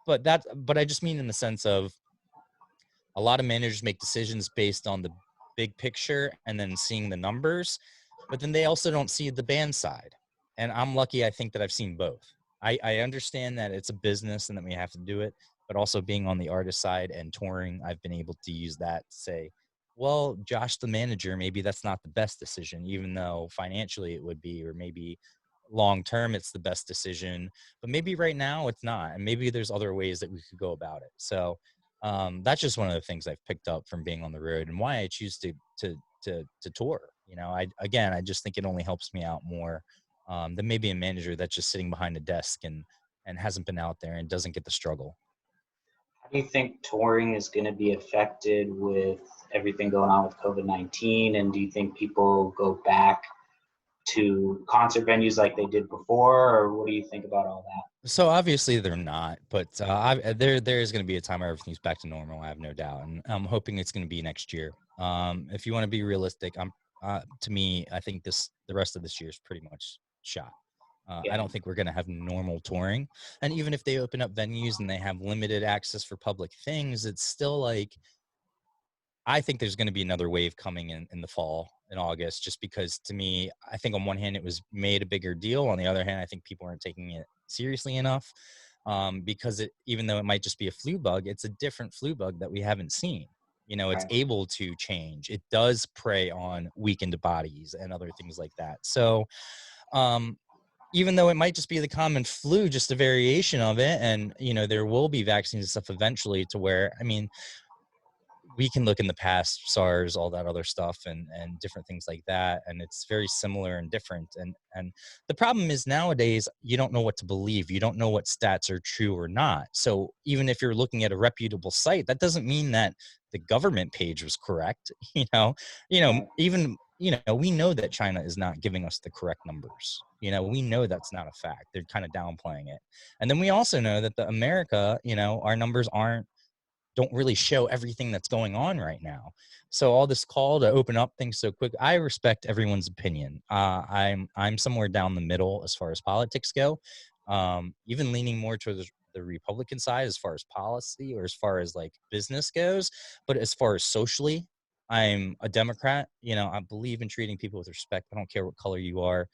but I just mean in the sense of, a lot of managers make decisions based on the big picture and then seeing the numbers, but then they also don't see the band side. And I'm lucky, I think, that I've seen both. I understand that it's a business and that we have to do it, but also being on the artist side and touring, I've been able to use that to say, well, Josh, the manager, maybe that's not the best decision, even though financially it would be, or maybe long term it's the best decision, but maybe right now it's not, and maybe there's other ways that we could go about it. So that's just one of the things I've picked up from being on the road and why I choose to tour. I just think it only helps me out more than maybe a manager that's just sitting behind a desk and hasn't been out there and doesn't get the struggle. How do you think touring is going to be affected with everything going on with COVID-19? And do you think people go back to concert venues like they did before, or what do you think about all that? So obviously they're not, but there is going to be a time where everything's back to normal. I have no doubt, and I'm hoping it's going to be next year. If you want to be realistic, to me, I think the rest of this year is pretty much shot. Yeah. I don't think we're going to have normal touring, and even if they open up venues and they have limited access for public things, it's still like, I think there's going to be another wave coming in the fall, in August, just because to me, I think on one hand it was made a bigger deal. On the other hand, I think people aren't taking it seriously enough, because even though it might just be a flu bug, it's a different flu bug that we haven't seen. It's Right. able to change. It does prey on weakened bodies and other things like that. So even though it might just be the common flu, just a variation of it, and there will be vaccines and stuff eventually to where, we can look in the past, SARS, all that other stuff, and different things like that, and it's very similar and different. And the problem is nowadays you don't know what to believe. You don't know what stats are true or not. So even if you're looking at a reputable site, that doesn't mean that the government page was correct. Even we know that China is not giving us the correct numbers. We know that's not a fact. They're kind of downplaying it. And then we also know that the America, our numbers don't really show everything that's going on right now. So all this call to open up things so quick, I respect everyone's opinion. I'm somewhere down the middle as far as politics go, even leaning more towards the Republican side as far as policy or as far as like business goes. But as far as socially, I'm a Democrat. I believe in treating people with respect. I don't care what color you are,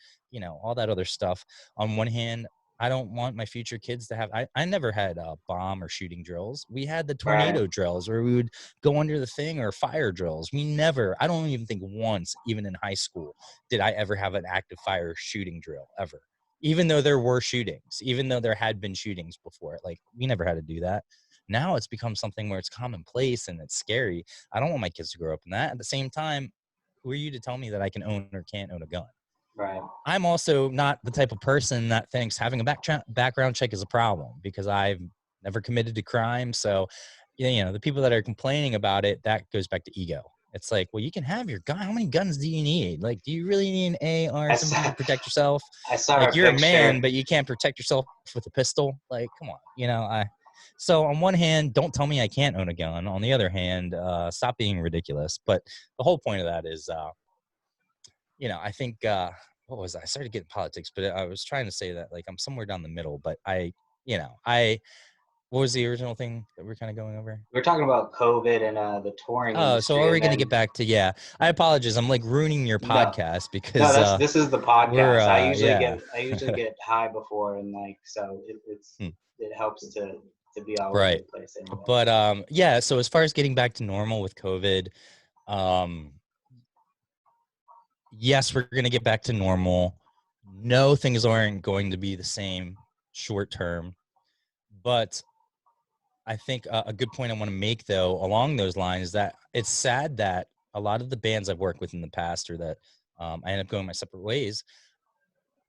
all that other stuff. On one hand, I don't want my future kids to have, I never had bomb or shooting drills. We had the tornado Right. drills where we would go under the thing, or fire drills. I don't even think once, even in high school, did I ever have an active fire shooting drill ever. Even though there were shootings, even though there had been shootings before, like we never had to do that. Now it's become something where it's commonplace and it's scary. I don't want my kids to grow up in that. At the same time, who are you to tell me that I can own or can't own a gun? Right. I'm also not the type of person that thinks having a background check is a problem, because I've never committed a crime. So, the people that are complaining about it, that goes back to ego. It's like, well, you can have your gun. How many guns do you need? Like, do you really need an AR-15 to protect yourself? I saw Like, a you're a picture. man, but you can't protect yourself with a pistol. Like, come on, So on one hand, don't tell me I can't own a gun. On the other hand, stop being ridiculous. But the whole point of that is, I think, what was I started getting politics, but I was trying to say that like I'm somewhere down the middle, but what was the original thing that we're kind of going over? We're talking about COVID and the touring Oh, so industry, are we and going to then get back to, I apologize. I'm like ruining your no, podcast because, this is the we're, podcast. yeah. I usually get high before, and like so Hmm. it helps to be all over Right. the place anyway. But, yeah, so as far as getting back to normal with COVID, yes, we're going to get back to normal. No, things aren't going to be the same short term, but I think a good point I want to make, though, along those lines, is that it's sad that a lot of the bands I've worked with in the past, or that I ended up going my separate ways,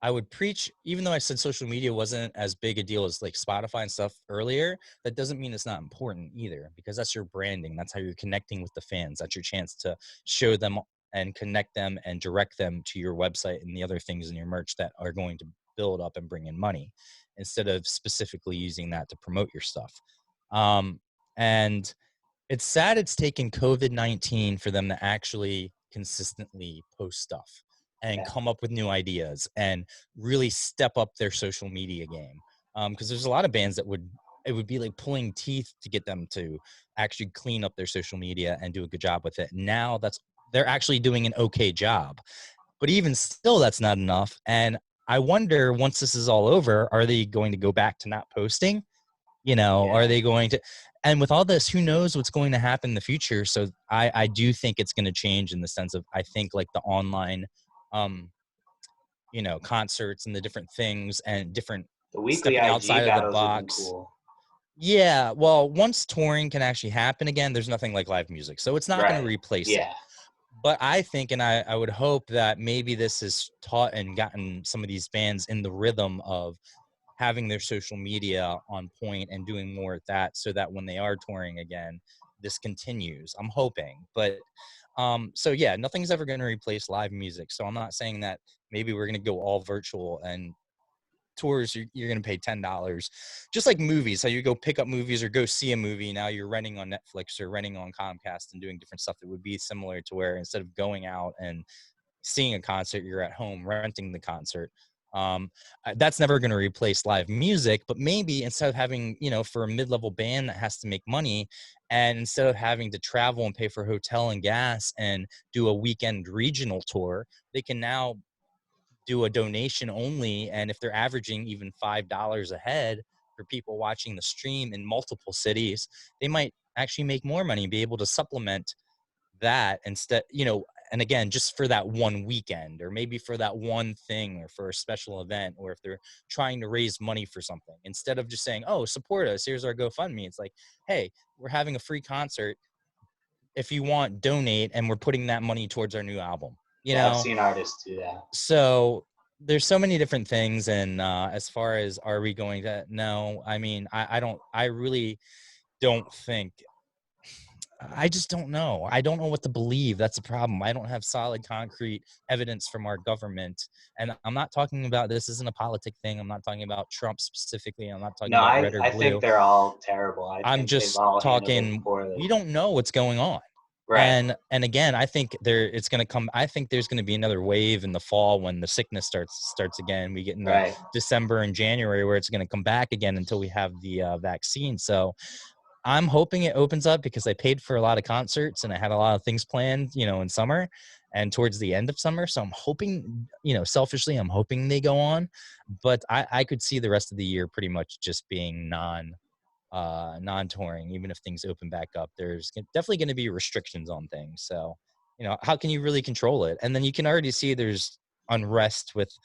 I would preach, even though I said social media wasn't as big a deal as like Spotify and stuff earlier, that doesn't mean it's not important either, because that's your branding. That's how you're connecting with the fans. That's your chance to show them and connect them and direct them to your website and the other things in your merch that are going to build up and bring in money, instead of specifically using that to promote your stuff. And it's sad it's taken COVID-19 for them to actually consistently post stuff and come up with new ideas and really step up their social media game. Because there's a lot of bands that it would be like pulling teeth to get them to actually clean up their social media and do a good job with it. Now they're actually doing an okay job, but even still, that's not enough. And I wonder once this is all over, are they going to go back to not posting? Are they going to, and with all this, who knows what's going to happen in the future? So I do think it's going to change in the sense of, I think like the online, concerts and the different things and different The weekly stepping IG outside of the battles have been box. cool. Yeah. Well, once touring can actually happen again, there's nothing like live music. So it's not going to replace it. But I think, and I would hope that maybe this has taught and gotten some of these bands in the rhythm of having their social media on point and doing more at that, so that when they are touring again, this continues. I'm hoping. But so yeah, nothing's ever going to replace live music. So I'm not saying that maybe we're going to go all virtual and tours you're going to pay $10, just like movies, how you go pick up movies or go see a movie. Now you're renting on Netflix or renting on Comcast and doing different stuff that would be similar to where instead of going out and seeing a concert, you're at home renting the concert. That's never going to replace live music, but maybe instead of having, for a mid-level band that has to make money, and instead of having to travel and pay for hotel and gas and do a weekend regional tour, they can now do a donation only. And if they're averaging even $5 a head for people watching the stream in multiple cities, they might actually make more money and be able to supplement that instead, and again, just for that one weekend, or maybe for that one thing, or for a special event, or if they're trying to raise money for something, instead of just saying, oh, support us, here's our GoFundMe. It's like, hey, we're having a free concert. If you want, donate, and we're putting that money towards our new album. I've seen artists do that. So there's so many different things. And as far as, are we going to, no, I mean, I really don't think, I just don't know. I don't know what to believe. That's a problem. I don't have solid, concrete evidence from our government. And I'm not talking about, this isn't a politic thing. I'm not talking about Trump specifically. I'm not talking about red or blue. I think they're all terrible. I'm think just they've all talking, poorly. we don't know what's going on. Right. And again, I think it's going to come. I think there's going to be another wave in the fall when the sickness starts again. We get into December and January where it's going to come back again until we have the vaccine. So I'm hoping it opens up, because I paid for a lot of concerts and I had a lot of things planned, in summer and towards the end of summer. So I'm hoping, selfishly, I'm hoping they go on. But I could see the rest of the year pretty much just being non-touring. Even if things open back up, there's definitely going to be restrictions on things. So, how can you really control it? And then you can already see there's unrest with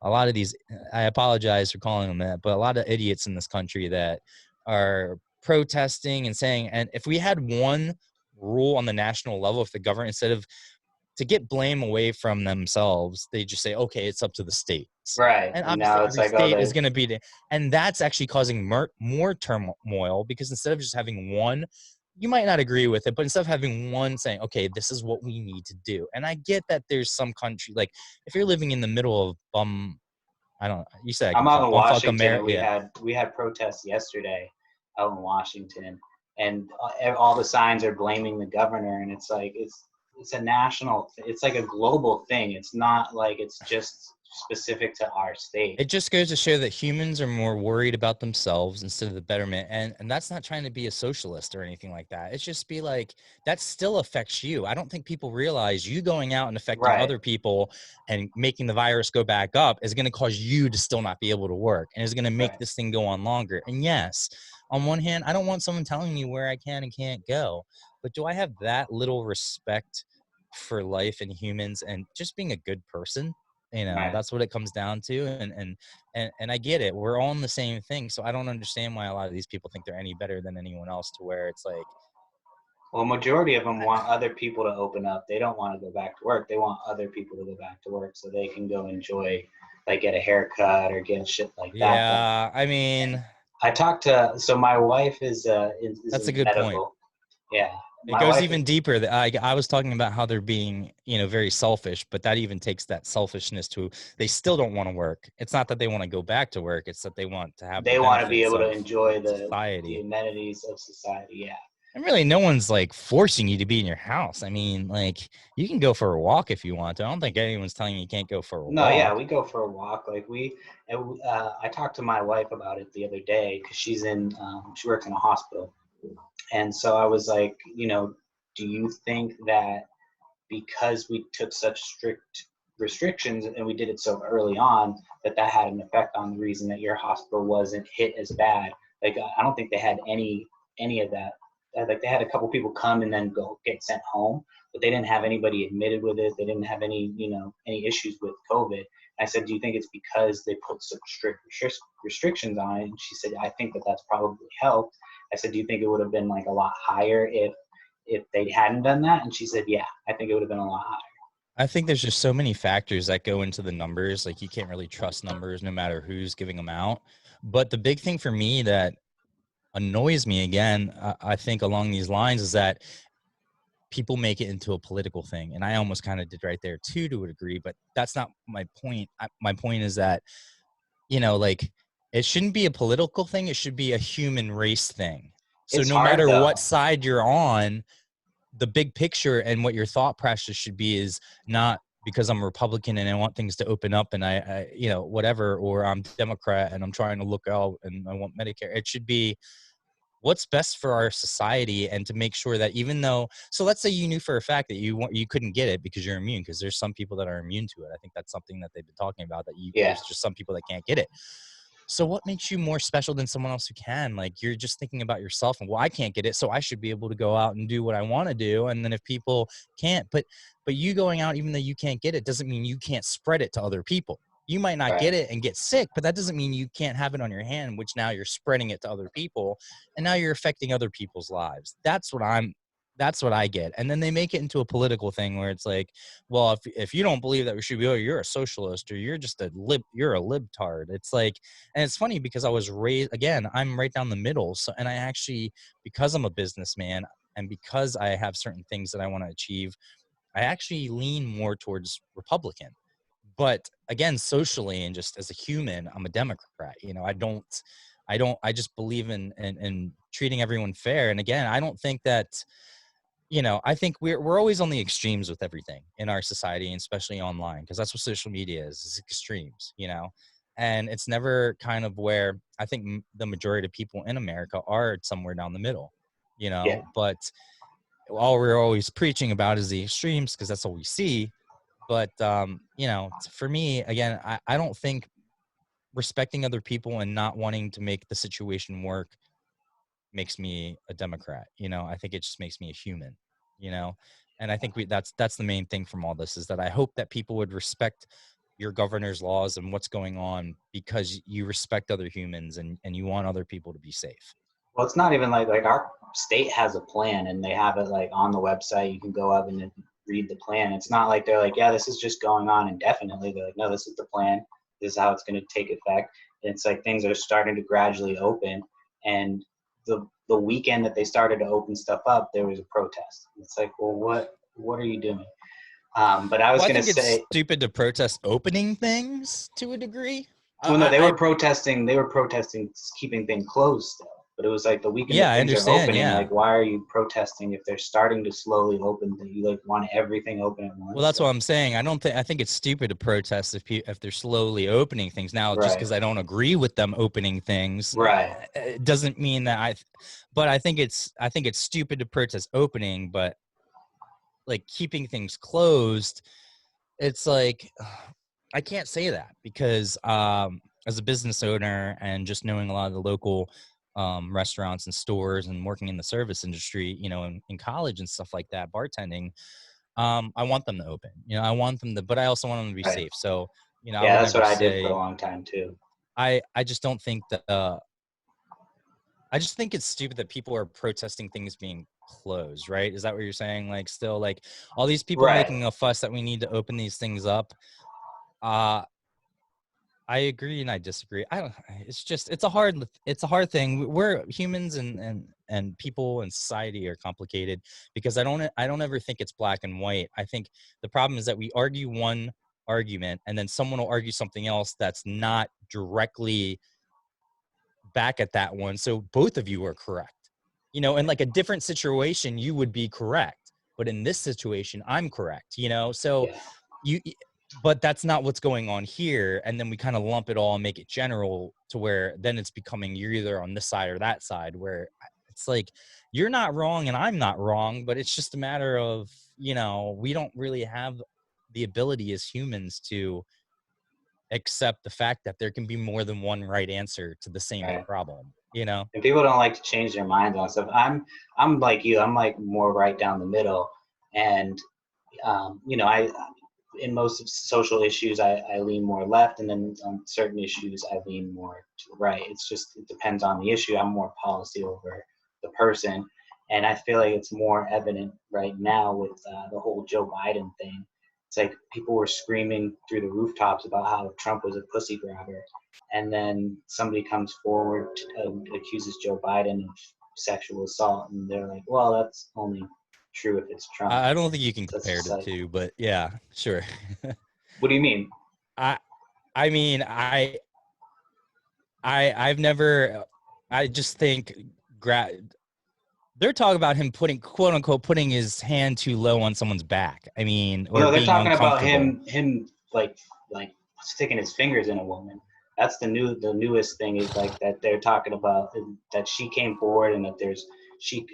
a lot of these, I apologize for calling them that, but a lot of idiots in this country that are protesting and saying, and if we had one rule on the national level, if the government, instead of to get blame away from themselves, they just say, okay, it's up to the states. Right. And obviously every state is going to be, and that's actually causing more turmoil, because instead of just having one, you might not agree with it, but instead of having one saying, okay, this is what we need to do. And I get that there's some country, like if you're living in the middle of I don't know, you said I'm out in Washington, and yeah. we had protests yesterday out in Washington, and all the signs are blaming the governor, and it's like it's a national, it's like a global thing. It's not like it's just specific to our state. It just goes to show that humans are more worried about themselves instead of the betterment. And that's not trying to be a socialist or anything like that. It's just be like, that still affects you. I don't think people realize you going out and affecting other people and making the virus go back up is going to cause you to still not be able to work, and is going to make this thing go on longer. And yes, on one hand, I don't want someone telling me where I can and can't go, but do I have that little respect for life and humans and just being a good person? That's what it comes down to. And I get it. We're all in the same thing. So I don't understand why a lot of these people think they're any better than anyone else, to where it's like, well, majority of them want other people to open up. They don't want to go back to work. They want other people to go back to work so they can go enjoy, like get a haircut or get shit like that. Yeah, I mean, I talked to, so my wife is that's a good medical. point. Yeah. It goes even deeper. I was talking about how they're being, very selfish, but that even takes that selfishness to, they still don't want to work. It's not that they want to go back to work. It's that they want to have, they want to be able to enjoy the amenities of society. Yeah. And really, no one's like forcing you to be in your house. I mean, like, you can go for a walk if you want to. I don't think anyone's telling you can't go for a walk. No, yeah, we go for a walk. Like I talked to my wife about it the other day, because she's she works in a hospital. And so I was like, do you think that because we took such strict restrictions, and we did it so early on that had an effect on the reason that your hospital wasn't hit as bad. Like, I don't think they had any of that. Like, they had a couple people come and then go get sent home, but they didn't have anybody admitted with it. They didn't have any, any issues with COVID. I said, do you think it's because they put such strict restrictions on it? And she said, I think that's probably helped. I said, do you think it would have been like a lot higher if they hadn't done that? And she said, yeah, I think it would have been a lot higher. I think there's just so many factors that go into the numbers. Like, you can't really trust numbers no matter who's giving them out. But the big thing for me that annoys me, again, I think along these lines, is that people make it into a political thing. And I almost kind of did right there too, to a degree, but that's not my point. My point is that, like, it shouldn't be a political thing. It should be a human race thing. So no matter what side you're on, the big picture and what your thought process should be is not because I'm a Republican and I want things to open up and I whatever, or I'm Democrat and I'm trying to look out and I want Medicare. It should be what's best for our society, and to make sure that even though, so let's say you knew for a fact that you couldn't get it because you're immune, because there's some people that are immune to it. I think that's something that they've been talking about, that there's just some people that can't get it. So what makes you more special than someone else who can? Like, you're just thinking about yourself and, well, I can't get it, so I should be able to go out and do what I want to do. And then if people can't, but you going out, even though you can't get it, doesn't mean you can't spread it to other people. You might not get it and get sick, but that doesn't mean you can't have it on your hand, which now you're spreading it to other people, and now you're affecting other people's lives. That's what I get. And then they make it into a political thing where it's like, well, if you don't believe that we should be, you're a socialist, or you're just you're a libtard. It's like, and it's funny because I was raised, again, I'm right down the middle. So, and I actually, because I'm a businessman and because I have certain things that I want to achieve, I actually lean more towards Republican. But again, socially and just as a human, I'm a Democrat. I just believe in treating everyone fair. And again, I don't think that, I think we're always on the extremes with everything in our society, and especially online, because that's what social media is extremes, and it's never kind of where I think the majority of people in America are somewhere down the middle, but all we're always preaching about is the extremes because that's all we see. But, for me, again, I don't think respecting other people and not wanting to make the situation work makes me a Democrat. I think it just makes me a human, and I think that's the main thing from all this, is that I hope that people would respect your governor's laws and what's going on because you respect other humans and you want other people to be safe. Well, it's not even like our state has a plan and they have it like on the website. You can go up and read the plan. It's not like they're like, yeah, this is just going on indefinitely. They're like, no, this is the plan. This is how it's going to take effect. And it's like things are starting to gradually open. And the weekend that they started to open stuff up, there was a protest. It's like, well, what are you doing? But I was going to say, it's stupid to protest opening things to a degree. Well, no, they were protesting. They were protesting keeping things closed still. But it was like the weekend that things are opening. Yeah. Like, why are you protesting if they're starting to slowly open? That you like want everything open at once? Well, that's what I'm saying. I think it's stupid to protest if they're slowly opening things now. Just because I don't agree with them opening things, it doesn't mean that But I think it's stupid to protest opening, but like keeping things closed, it's like I can't say that because as a business owner and just knowing a lot of the local restaurants and stores and working in the service industry, in college and stuff like that, bartending, I want them to open, I want them to, but I also want them to be safe. So, that's what I did for a long time too. I just don't think that, I just think it's stupid that people are protesting things being closed, right? Is that what you're saying? Like, still, like all these people making a fuss that we need to open these things up. I agree and I disagree. It's a hard thing. We're humans and people and society are complicated because I don't ever think it's black and white. I think the problem is that we argue one argument and then someone will argue something else that's not directly back at that one. So both of you are correct. In like a different situation, you would be correct. But in this situation, I'm correct, so but that's not what's going on here. And then we kind of lump it all and make it general to where then it's becoming you're either on this side or that side, where it's like, you're not wrong and I'm not wrong, but it's just a matter of, we don't really have the ability as humans to accept the fact that there can be more than one right answer to the same Right. problem, you know? And people don't like to change their minds on stuff. I'm like you. I'm like more right down the middle, and you know, I in most of social issues I lean more left, and then on certain issues I lean more to the right. It's just it depends on the issue. I'm more policy over the person, and I feel like it's more evident right now with the whole Joe Biden thing. It's like people were screaming through the rooftops about how Trump was a pussy grabber, and then somebody comes forward accuses Joe Biden of sexual assault, and they're like, "Well, that's only true if it's Trump." I don't think you can So it's compare just the like, two, but yeah, sure. what do you mean? I I mean, I've never, I just think they're talking about him putting, quote unquote, putting his hand too low on someone's back. I mean, Well, or no, they're being talking about uncomfortable. him like sticking his fingers in a woman. That's the newest thing is like that they're talking about that she came forward and that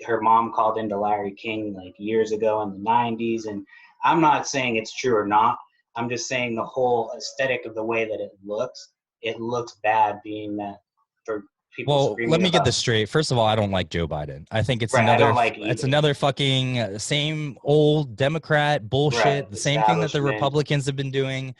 her mom called into Larry King like years ago in the 90s, and I'm not saying it's true or not. I'm just saying the whole aesthetic of the way that it looks bad being that for people Well, let screaming me get about. this straight. First of all, I don't like Joe Biden. I think it's Right, I another don't like it's either. another fucking same old Democrat Right, bullshit. The same thing that the establishment. Republicans have been doing.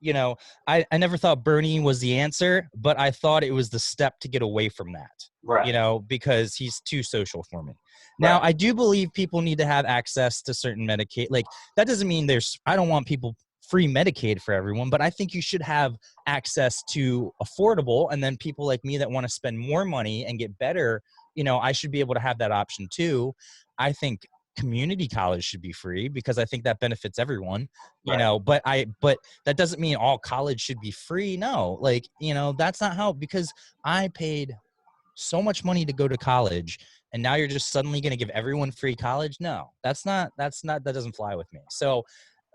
You know, I never thought Bernie was the answer, but I thought it was the step to get away from that. You Right, know, because he's too social for me. Now, right, I do believe people need to have access to certain Medicaid. Like that doesn't mean I don't want people free Medicaid for everyone, but I think you should have access to affordable, and then people like me that want to spend more money and get better, you know, I should be able to have that option too. I think community college should be free because I think that benefits everyone, you right. know, but that doesn't mean all college should be free. No, like, you know, that's not how, because I paid so much money to go to college, and now you're just suddenly going to give everyone free college. No, that doesn't fly with me. So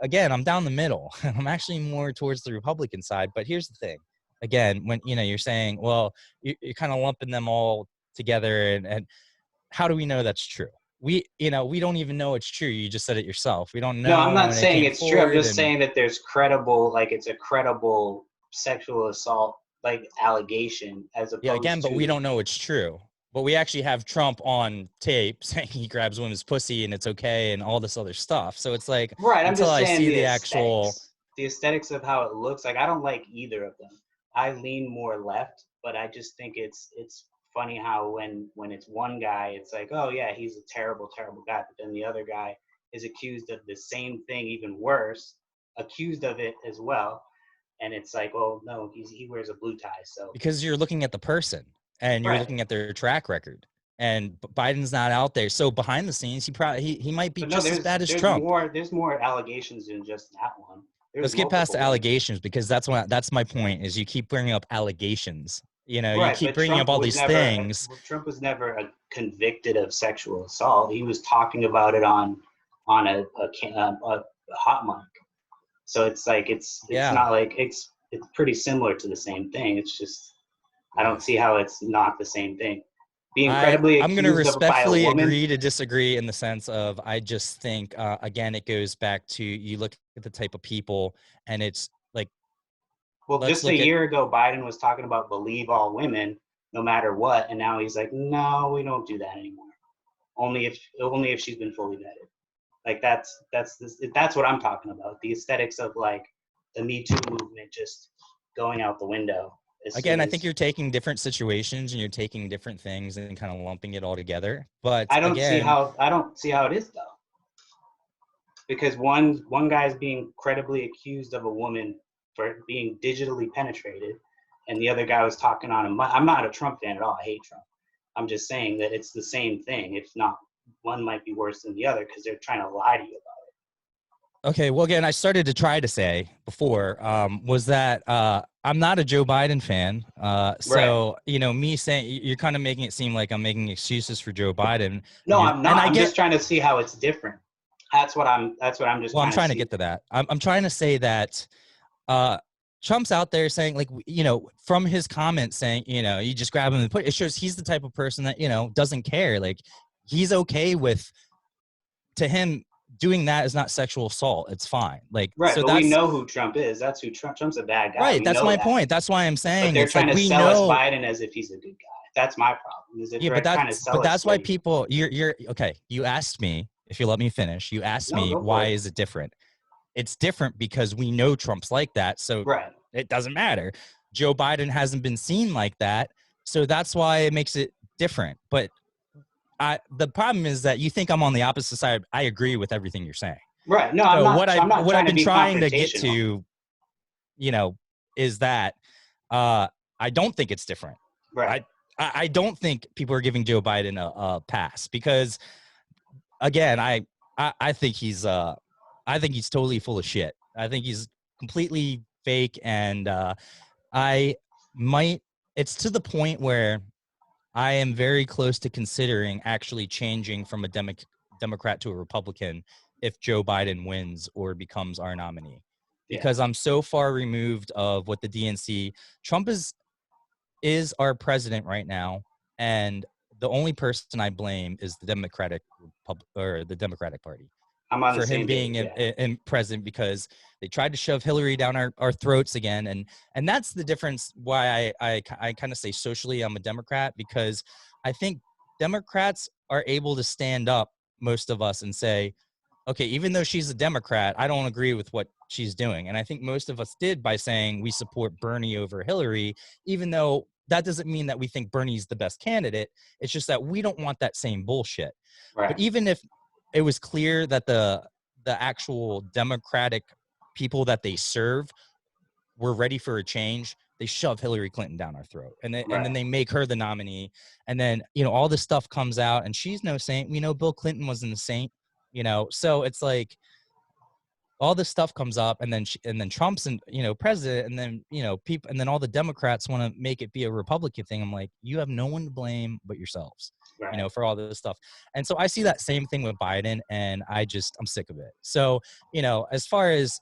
again, I'm down the middle. I'm actually more towards the Republican side. But here's the thing. Again, when you know you're saying, well, you're kind of lumping them all together, and how do we know that's true? We don't even know it's true. You just said it yourself. We don't No, I'm know, not and they saying came it's true. I'm forward, just and saying that there's credible, like it's a credible sexual assault, like allegation, as yeah, again, opposed but we to don't know it's true. But we actually have Trump on tape saying he grabs women's pussy and it's okay and all this other stuff. So it's like, right. I'm until just I saying see the actual, the aesthetics of how it looks. Like I don't like either of them. I lean more left, but I just think it's funny how when it's one guy, it's like, oh yeah, he's a terrible, terrible guy, but then the other guy is accused of the same thing, even worse, accused of it as well. And it's like, well, no, he wears a blue tie, so because you're looking at the person and you're right. looking at their track record, and Biden's not out there. So behind the scenes, he might be But no, just as bad as there's Trump. more allegations than just that one. There's Let's get past multiple the ones. allegations, because that's my point, is you keep bringing up allegations. You know, you Right, keep but bringing up all these things. Trump was never convicted of sexual assault. He was talking about it on a hot mic. So it's like it's Yeah. not like it's pretty similar to the same thing. It's just I don't see how it's not the same thing. Being credibly I'm going to accused of by a respectfully woman. agree to disagree, in the sense of, I just think, again, it goes back to, you look at the type of people, and it's like, Well, let's just a look at, year ago, Biden was talking about believe all women, no matter what, and now he's like, no, we don't do that anymore. Only if she's been fully vetted. Like that's what I'm talking about. The aesthetics of like the Me Too movement just going out the window as soon again, I think as. you're taking different situations and you're taking different things and kind of lumping it all together. But I don't see again, how it is though, because one guy's being credibly accused of a woman for being digitally penetrated, and the other guy was talking on a. I'm not a Trump fan at all. I hate Trump. I'm just saying that it's the same thing. If not, one might be worse than the other because they're trying to lie to you about okay, well, again, I started to try to say before, was that I'm not a Joe Biden fan. it. Right. So, you know, me saying, you're kind of making it seem like I'm making excuses for Joe Biden. No, I'm And not. I I'm get, just trying to see how it's different. That's what I'm just well, I'm trying to trying to see. get to that. I'm trying to say that uh, Trump's out there saying, like, you know, from his comments saying, you know, you just grab him and put, it shows he's the type of person that, you know, doesn't care. Like, he's okay with, to him, doing that is not sexual assault. It's fine. Like, Right, so but we that's know who Trump is. That's who Trump's a bad guy. right. We That's know my that. point. That's why I'm But saying they're it's trying like to we sell us know. Biden as if he's a good guy. That's my problem. Is if Yeah, they're trying to sell us that's why like, people. You're okay. You asked me if you let me finish. You asked no, me go for why it. is it different. It's different because we know Trump's like that, so Right. it doesn't matter. Joe Biden hasn't been seen like that, so that's why it makes it different. But the problem is that you think I'm on the opposite side. I agree with everything you're saying. Right. No, So I'm not what I've trying to been be trying to get confrontational. to, is that I don't think it's different. Right. I don't think people are giving Joe Biden a pass because, again, I think he's totally full of shit. I think he's completely fake, and I might. It's to the point where I am very close to considering actually changing from a Democrat to a Republican if Joe Biden wins or becomes our nominee, because I'm so far removed of what the DNC. Trump is our president right now, and the only person I blame is the Democratic Party I'm on the for him same being page. Yeah. in president, because they tried to shove Hillary down our throats again, and that's the difference. Why I kind of say socially I'm a Democrat, because I think Democrats are able to stand up, most of us, and say, okay, even though she's a Democrat, I don't agree with what she's doing. And I think most of us did by saying we support Bernie over Hillary, even though that doesn't mean that we think Bernie's the best candidate. It's just that we don't want that same bullshit. But Right. even if it was clear that the actual Democratic people that they serve were ready for a change, they shove Hillary Clinton down our throat, and then they make her the nominee, and then all this stuff comes out, and she's no saint. We know Bill Clinton wasn't a saint, so it's like all this stuff comes up, and then Trump's president, and then people, and then all the Democrats want to make it be a Republican thing. I'm like, you have no one to blame but yourselves, Right. for all this stuff. And so I see that same thing with Biden, and I'm sick of it. So as far as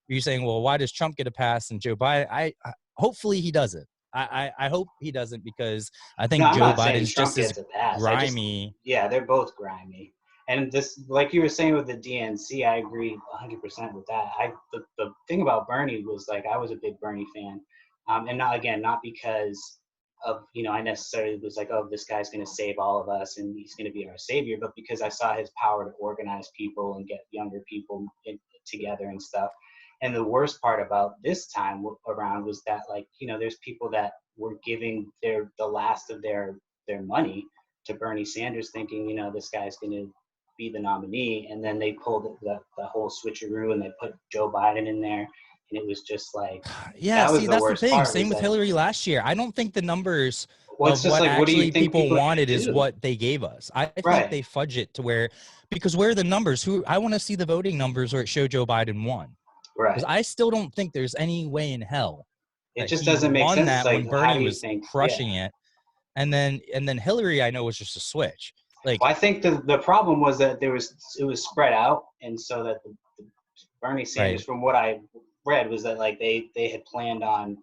you're saying, well, why does Trump get a pass and Joe Biden? I hopefully he doesn't. I hope he doesn't, because I No, think I'm Joe not saying Biden's Trump just as gets a pass. grimy. Yeah, they're both grimy. And this, like you were saying with the DNC, I agree 100% with that. The thing about Bernie was, like, I was a big Bernie fan, and not because of I necessarily was like, oh, this guy's going to save all of us and he's going to be our savior, but because I saw his power to organize people and get younger people together and stuff. And the worst part about this time around was that, like, there's people that were giving the last of their money to Bernie Sanders, thinking, this guy's going to be the nominee, and then they pulled the whole switcheroo and they put Joe Biden in there, and it was just like, Yeah, that was see, the that's the worst thing. part. Same Was with that, Hillary last year. I don't think the numbers well, it's of just what like, what do you actually think people people are wanted going to is do? what they gave us. I think Right. they fudge it to where, because where are the numbers? I want to see the voting numbers where it showed Joe Biden won. Right. Because I still don't think there's any way in hell It that just he doesn't make won sense. It's that like, when how Bernie do you was think? Yeah. crushing it. And then Hillary, I know, was just a switch. Like, Well, I think the problem was that it was spread out, and so that the Bernie Sanders, right. from what I read, was that, like, they had planned on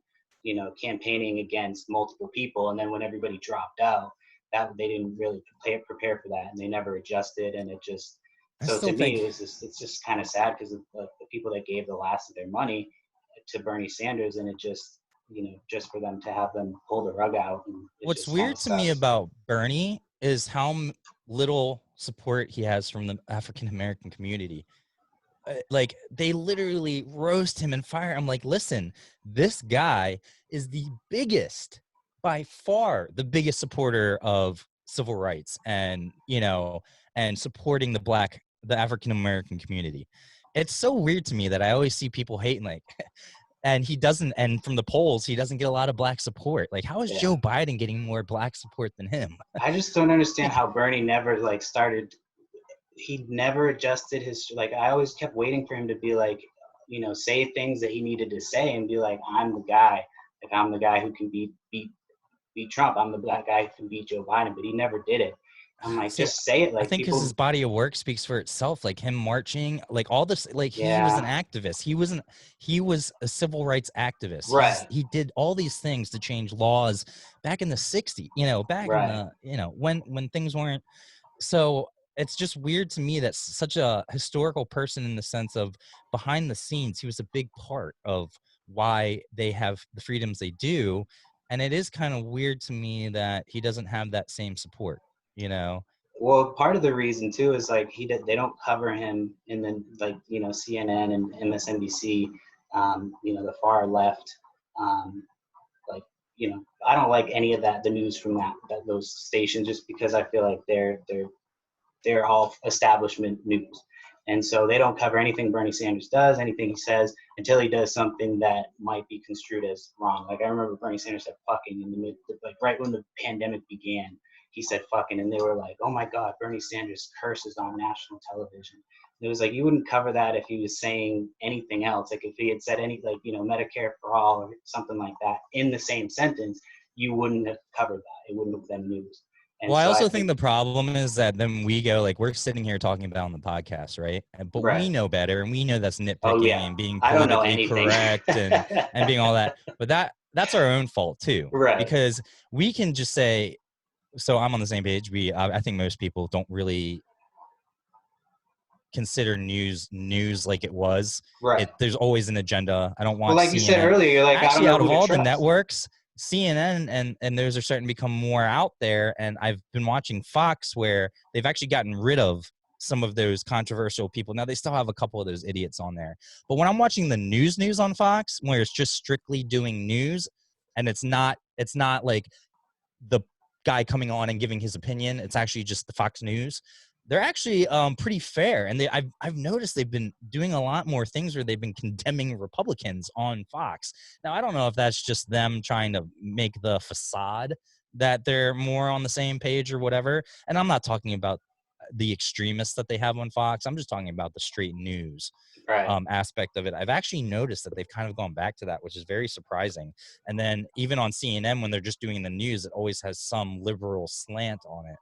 campaigning against multiple people, and then when everybody dropped out, that they didn't really prepare for that, and they never adjusted, and it just, I so to still me, think, it's just kind of sad, because of the people that gave the last of their money to Bernie Sanders, and it just just for them to have them pull the rug out, and it what's just kind weird of to me sucks. about Bernie is how little support he has from the African American community. Like, they literally roast him and fire. I'm like, listen, this guy is by far the biggest supporter of civil rights, and and supporting the African American community. It's so weird to me that I always see people hating, like, and he doesn't, and from the polls, he doesn't get a lot of black support. Like, how is Yeah. Joe Biden getting more black support than him? I just don't understand how Bernie never, like, started. He never adjusted his, like, I always kept waiting for him to be like, say things that he needed to say and be like, I'm the guy. Like, I'm the guy who can beat Trump. I'm the black guy who can beat Joe Biden. But he never did it. I'm like, See, just say it. I Like, think because his people. body of work speaks for itself, like him marching, like all this, like he was an Yeah. activist. He was a civil rights activist. Right. He did all these things to change laws back in the 60s, back in Right. the, when things weren't. So it's just weird to me that such a historical person, in the sense of behind the scenes, he was a big part of why they have the freedoms they do. And it is kind of weird to me that he doesn't have that same support, you know? Well, part of the reason too is like they don't cover him in the like CNN and MSNBC, the far left, like I don't like any of the news from those stations, just because I feel like they're all establishment news. And so they don't cover anything Bernie Sanders does, anything he says, until he does something that might be construed as wrong. Like I remember Bernie Sanders said fucking in like right when the pandemic began, he said fucking, and they were like, oh my God, Bernie Sanders curses on national television. And it was like, you wouldn't cover that if he was saying anything else. Like if he had said Medicare for all or something like that in the same sentence, you wouldn't have covered that. It wouldn't have been news. And Well, I so also think the problem is that then we go, like, we're sitting here talking about on the podcast, right? But we right. know better, and we know that's Oh nitpicking yeah. and being I don't know politically anything. correct and being all that. But that's our own fault too, Right. because we can just say, so I'm on the same page. I think most people don't really consider news like it was. Right. There's always an agenda. I don't Well, watch like you said CNN. earlier, you're like, I don't Actually, know out who of to all the trust. networks, CNN and those are starting to become more out there. And I've been watching Fox, where they've actually gotten rid of some of those controversial people. Now they still have a couple of those idiots on there. But when I'm watching the news on Fox, where it's just strictly doing news, and it's not like the guy coming on and giving his opinion, it's actually just the Fox News. They're actually pretty fair, and I've noticed they've been doing a lot more things where they've been condemning Republicans on Fox. Now I don't know if that's just them trying to make the facade that they're more on the same page or whatever. And I'm not talking about the extremists that they have on Fox. I'm just talking about the straight news Right. aspect of it. I've actually noticed that they've kind of gone back to that, which is very surprising. And then even on CNN, when they're just doing the news, it always has some liberal slant on it.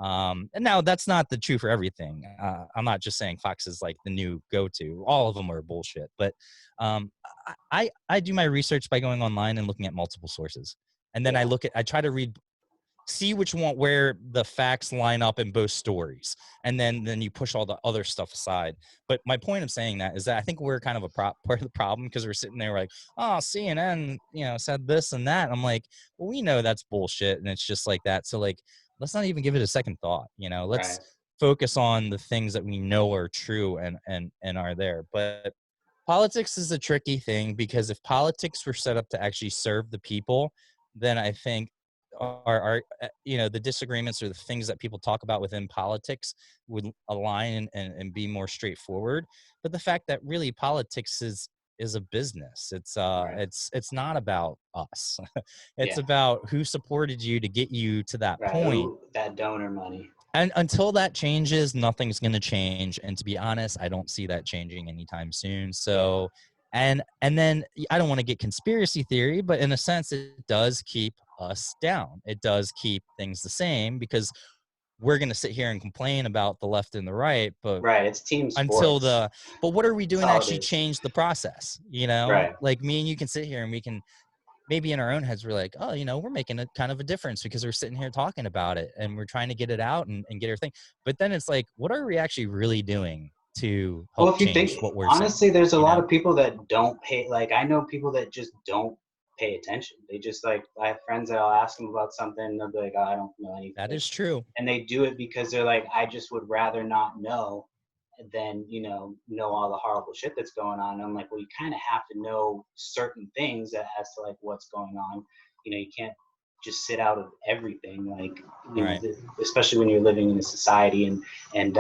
And now that's not the true for everything. I'm not just saying Fox is like the new go-to. All of them are bullshit. But I do my research by going online and looking at multiple sources. And then I try to see which one, where the facts line up in both stories. And then you push all the other stuff aside. But my point of saying that is that I think we're kind of a part of the problem, because we're sitting there like, oh, CNN, said this and that. And I'm like, well, we know that's bullshit. And it's just like that. So like, let's not even give it a second thought. Let's focus on the things that we know are true and are there. But politics is a tricky thing, because if politics were set up to actually serve the people, then I think our the disagreements or the things that people talk about within politics would align and be more straightforward. But the fact that really politics is a business. It's not about us. It's about who supported you to get you to that point. That donor money. And until that changes, nothing's going to change. And to be honest, I don't see that changing anytime soon. So, and then I don't want to get conspiracy theory, but in a sense, it does keep us down. It does keep things the same, because we're going to sit here and complain about the left and the right, but it's team sports. But what are we doing to actually change the process? Like me and you can sit here and we can, maybe in our own heads, we're like, oh, we're making a kind of a difference because we're sitting here talking about it and we're trying to get it out and get everything. But then it's like, what are we actually really doing to help change what we're honestly, saying? there's a lot of people that don't pay. Like, I know people that just don't pay attention. They just I have friends that I'll ask them about something and they'll be like, oh, I don't know anything. That is true. And they do it because they're like, I just would rather not know than know all the horrible shit that's going on. And I'm like, well, you kind of have to know certain things as to like what's going on. You can't just sit out of everything, like especially when you're living in a society. And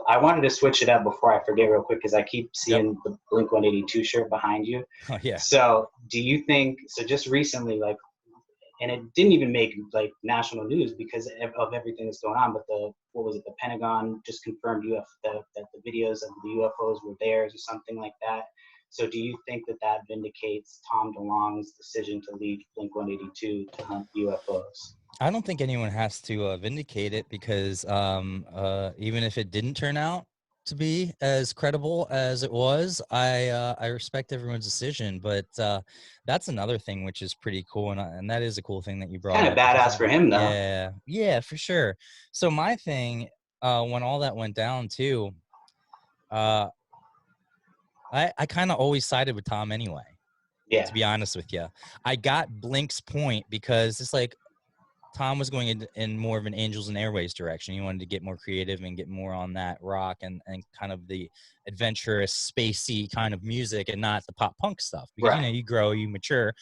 I wanted to switch it up before I forget real quick, because I keep seeing the Blink 182 shirt behind you. Oh, yeah. So do you think, just recently, like, and it didn't even make like national news because of everything that's going on, but the Pentagon just confirmed that the videos of the UFOs were theirs or something like that. So do you think that vindicates Tom DeLonge's decision to leave Blink 182 to hunt UFOs? I don't think anyone has to vindicate it, because even if it didn't turn out to be as credible as it was, I respect everyone's decision. But that's another thing which is pretty cool, and that is a cool thing that you brought up. Kind of badass for him, though. Yeah, for sure. So my thing, when all that went down too, I kind of always sided with Tom anyway. Yeah. To be honest with you, I got Blink's point because it's like Tom was going in more of an Angels and Airways direction. He wanted to get more creative and get more on that rock and kind of the adventurous, spacey kind of music and not the pop punk stuff. Because, Right. you know, you grow, you mature.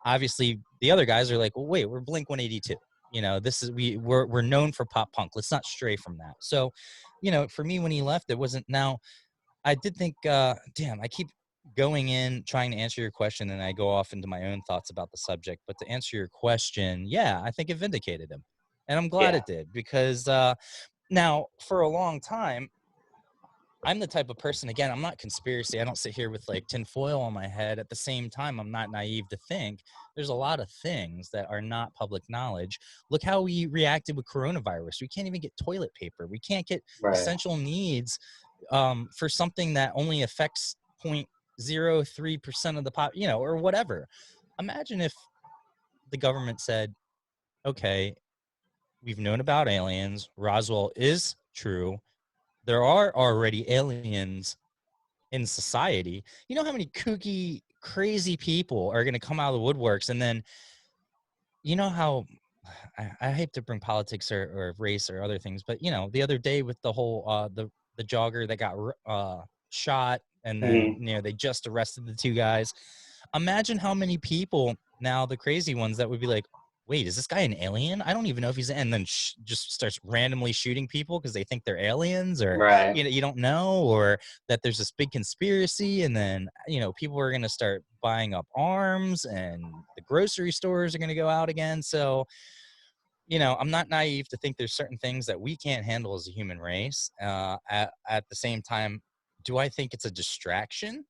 Obviously, the other guys are like, well, wait, we're Blink 182. You know, this is we're known for pop punk. Let's not stray from that. So, you know, for me, when he left, it wasn't. Now, I did think, damn, I keep going in trying to answer your question and I go off into my own thoughts about the subject. But to answer your question, yeah, I think it vindicated him. And I'm glad Yeah. it did because now for a long time, I'm the type of person, again, I'm not conspiracy. I don't sit here with like tinfoil on my head. At the same time, I'm not naive to think there's a lot of things that are not public knowledge. Look how we reacted with coronavirus. We can't even get toilet paper. We can't get Right. essential needs for something that only affects 0.03% of the pop, you know, or whatever. Imagine if the government said, okay, we've known about aliens. Roswell is true. There are already aliens in society. You know how many kooky, crazy people are going to come out of the woodworks, and then you know how I hate to bring politics or race or other things, but you know, the other day with the whole the jogger that got shot, and then you know they just arrested the two guys. Imagine how many people now, the crazy ones, that would be like, wait, is this guy an alien? I don't even know if he's, and then just starts randomly shooting people because they think they're aliens, or Right. you know, you don't know, or that there's this big conspiracy, and then you know people are going to start buying up arms, and the grocery stores are going to go out again. So you know, I'm not naive to think there's certain things that we can't handle as a human race. At the same time, do I think it's a distraction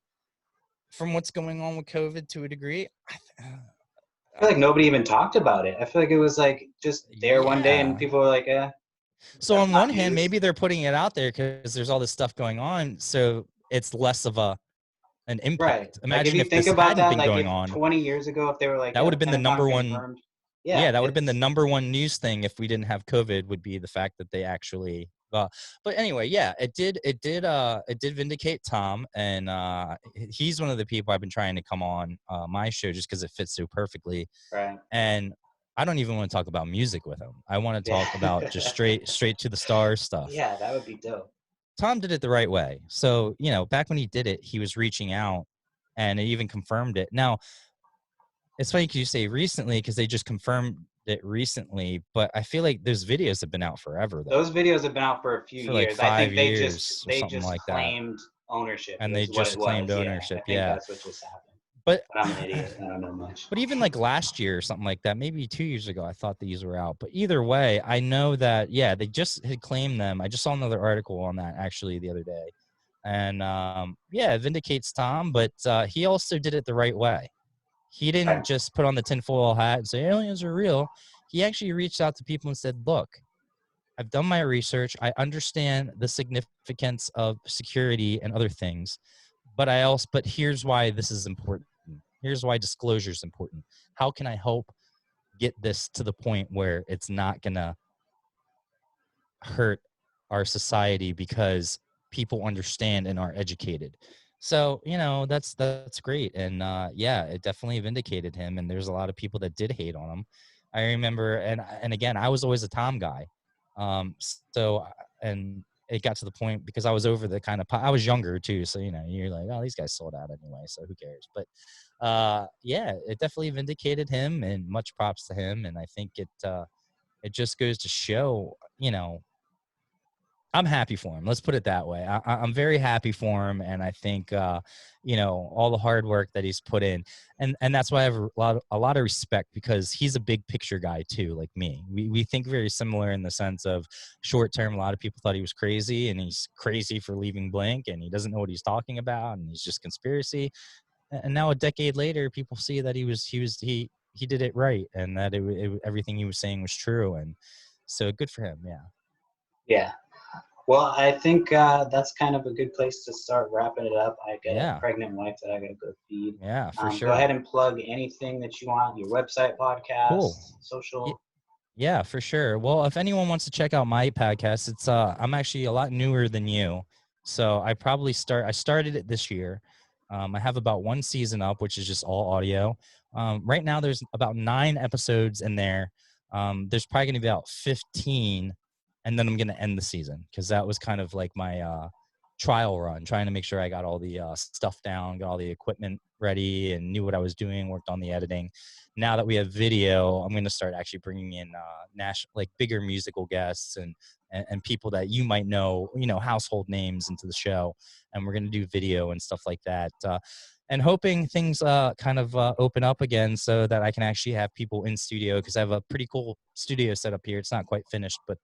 from what's going on with COVID to a degree? I feel like nobody even talked about it. I feel like it was like just there one day and Yeah. people were like, So that's on not one hand, news. maybe they're putting it out there because there's all this stuff going on, so it's less of an Right. impact. Like if Imagine you if think this about hadn't that, been like going if on, 20 years ago, if they were like, that would yo, have been the Pentagon number one. confirmed. Yeah, Yeah. that would have been the It's number one news thing if we didn't have COVID, would be the fact that they actually but anyway, yeah, it did vindicate Tom, and he's one of the people I've been trying to come on my show just because it fits so perfectly. right. And I don't even want to talk about music with him. I want to talk about just Yeah. straight to the stars stuff. Yeah, that would be dope. Tom did it the right way. So, you know, back when he did it, he was reaching out and it even confirmed it. Now, it's funny because you say recently because they just confirmed it recently, but I feel like those videos have been out forever Those though, videos have been out for a few for like years. I 5 think years or they something just like that. claimed ownership And they is what it just claimed was. Yeah, I ownership. think Yeah. that's what just happened. But But I'm an idiot. I don't know much. but even like last year or something like that, maybe 2 years ago, I thought these were out. But either way, I know that, yeah, they just had claimed them. I just saw another article on that actually the other day. And yeah, it vindicates Tom, but he also did it the right way. He didn't Right. just put on the tinfoil hat and say aliens are real. He actually reached out to people and said, look, I've done my research. I understand the significance of security and other things, but here's why this is important. Here's why disclosure is important. How can I help get this to the point where it's not going to hurt our society because people understand and are educated? So, you know, that's great. And yeah, it definitely vindicated him. And there's a lot of people that did hate on him. I remember, and again, I was always a Tom guy. So, and it got to the point because I was over the kind of, I was younger too. So, you know, you're like, oh, these guys sold out anyway. So who cares? But yeah, it definitely vindicated him, and much props to him. And I think it just goes to show, you know, I'm happy for him. Let's put it that way. I'm very happy for him, and I think you know, all the hard work that he's put in, and that's why I have a lot of respect, because he's a big picture guy too, like me. We think very similar in the sense of short term. A lot of people thought he was crazy, and he's crazy for leaving Blink, and he doesn't know what he's talking about, and he's just conspiracy. And now a decade later, people see that he did it right, and that everything he was saying was true, and so good for him. Yeah. Yeah. Well, I think that's kind of a good place to start wrapping it up. I got a Yeah. pregnant wife that I got to go feed. Yeah, for Go sure. ahead and plug anything that you want, your website, podcast, Cool. social. Yeah, for sure. Well, if anyone wants to check out my podcast, it's I'm actually a lot newer than you. So I started it this year. I have about one season up, which is just all audio. Right now there's about 9 episodes in there. There's probably gonna be about 15, and then I'm gonna end the season because that was kind of like my trial run, trying to make sure I got all the stuff down, got all the equipment ready, and knew what I was doing, worked on the editing. Now that we have video, I'm going to start actually bringing in national, like bigger musical guests and people that you might know, household names into the show. And we're going to do video and stuff like that. And hoping things kind of open up again so that I can actually have people in studio, because I have a pretty cool studio set up here. It's not quite finished, but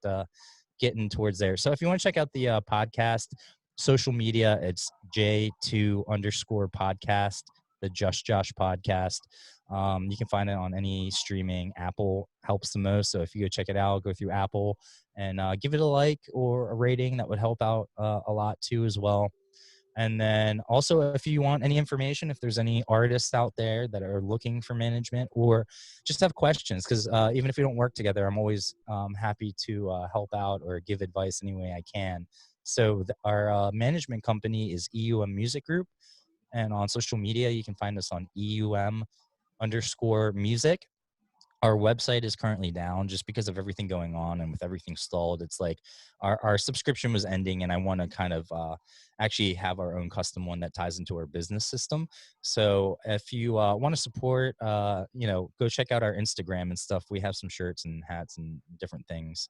getting towards there. So if you want to check out the podcast, social media, it's J2_podcast, the Just Josh podcast. You can find it on any streaming. Apple helps the most. So if you go check it out, go through Apple and give it a like or a rating. That would help out a lot too as well. And then also, if you want any information, if there's any artists out there that are looking for management or just have questions, because even if we don't work together, I'm always happy to help out or give advice any way I can. So our management company is EUM Music Group. And on social media, you can find us on EUM_music. Our website is currently down just because of everything going on, and with everything stalled, it's like our subscription was ending, and I want to kind of actually have our own custom one that ties into our business system. So if you want to support, go check out our Instagram and stuff. We have some shirts and hats and different things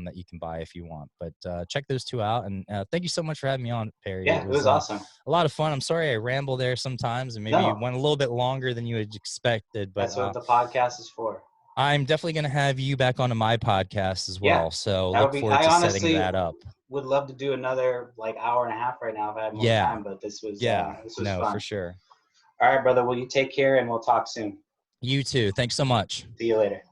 that you can buy if you want. But check those 2 out. And thank you so much for having me on, Perry. Yeah, It it was was awesome. a lot of fun. I'm sorry I ramble there sometimes and maybe No, went a little bit longer than you had expected, but that's what the podcast is for. I'm definitely going to have you back onto my podcast as Yeah, well. So that would look be. forward I to setting honestly that up. would love to do another like hour and a half right now if I had more Yeah. time, but Yeah. this was No, for fun. sure. All right, brother. Well, you take care and we'll talk soon. You too. Thanks so much. See you later.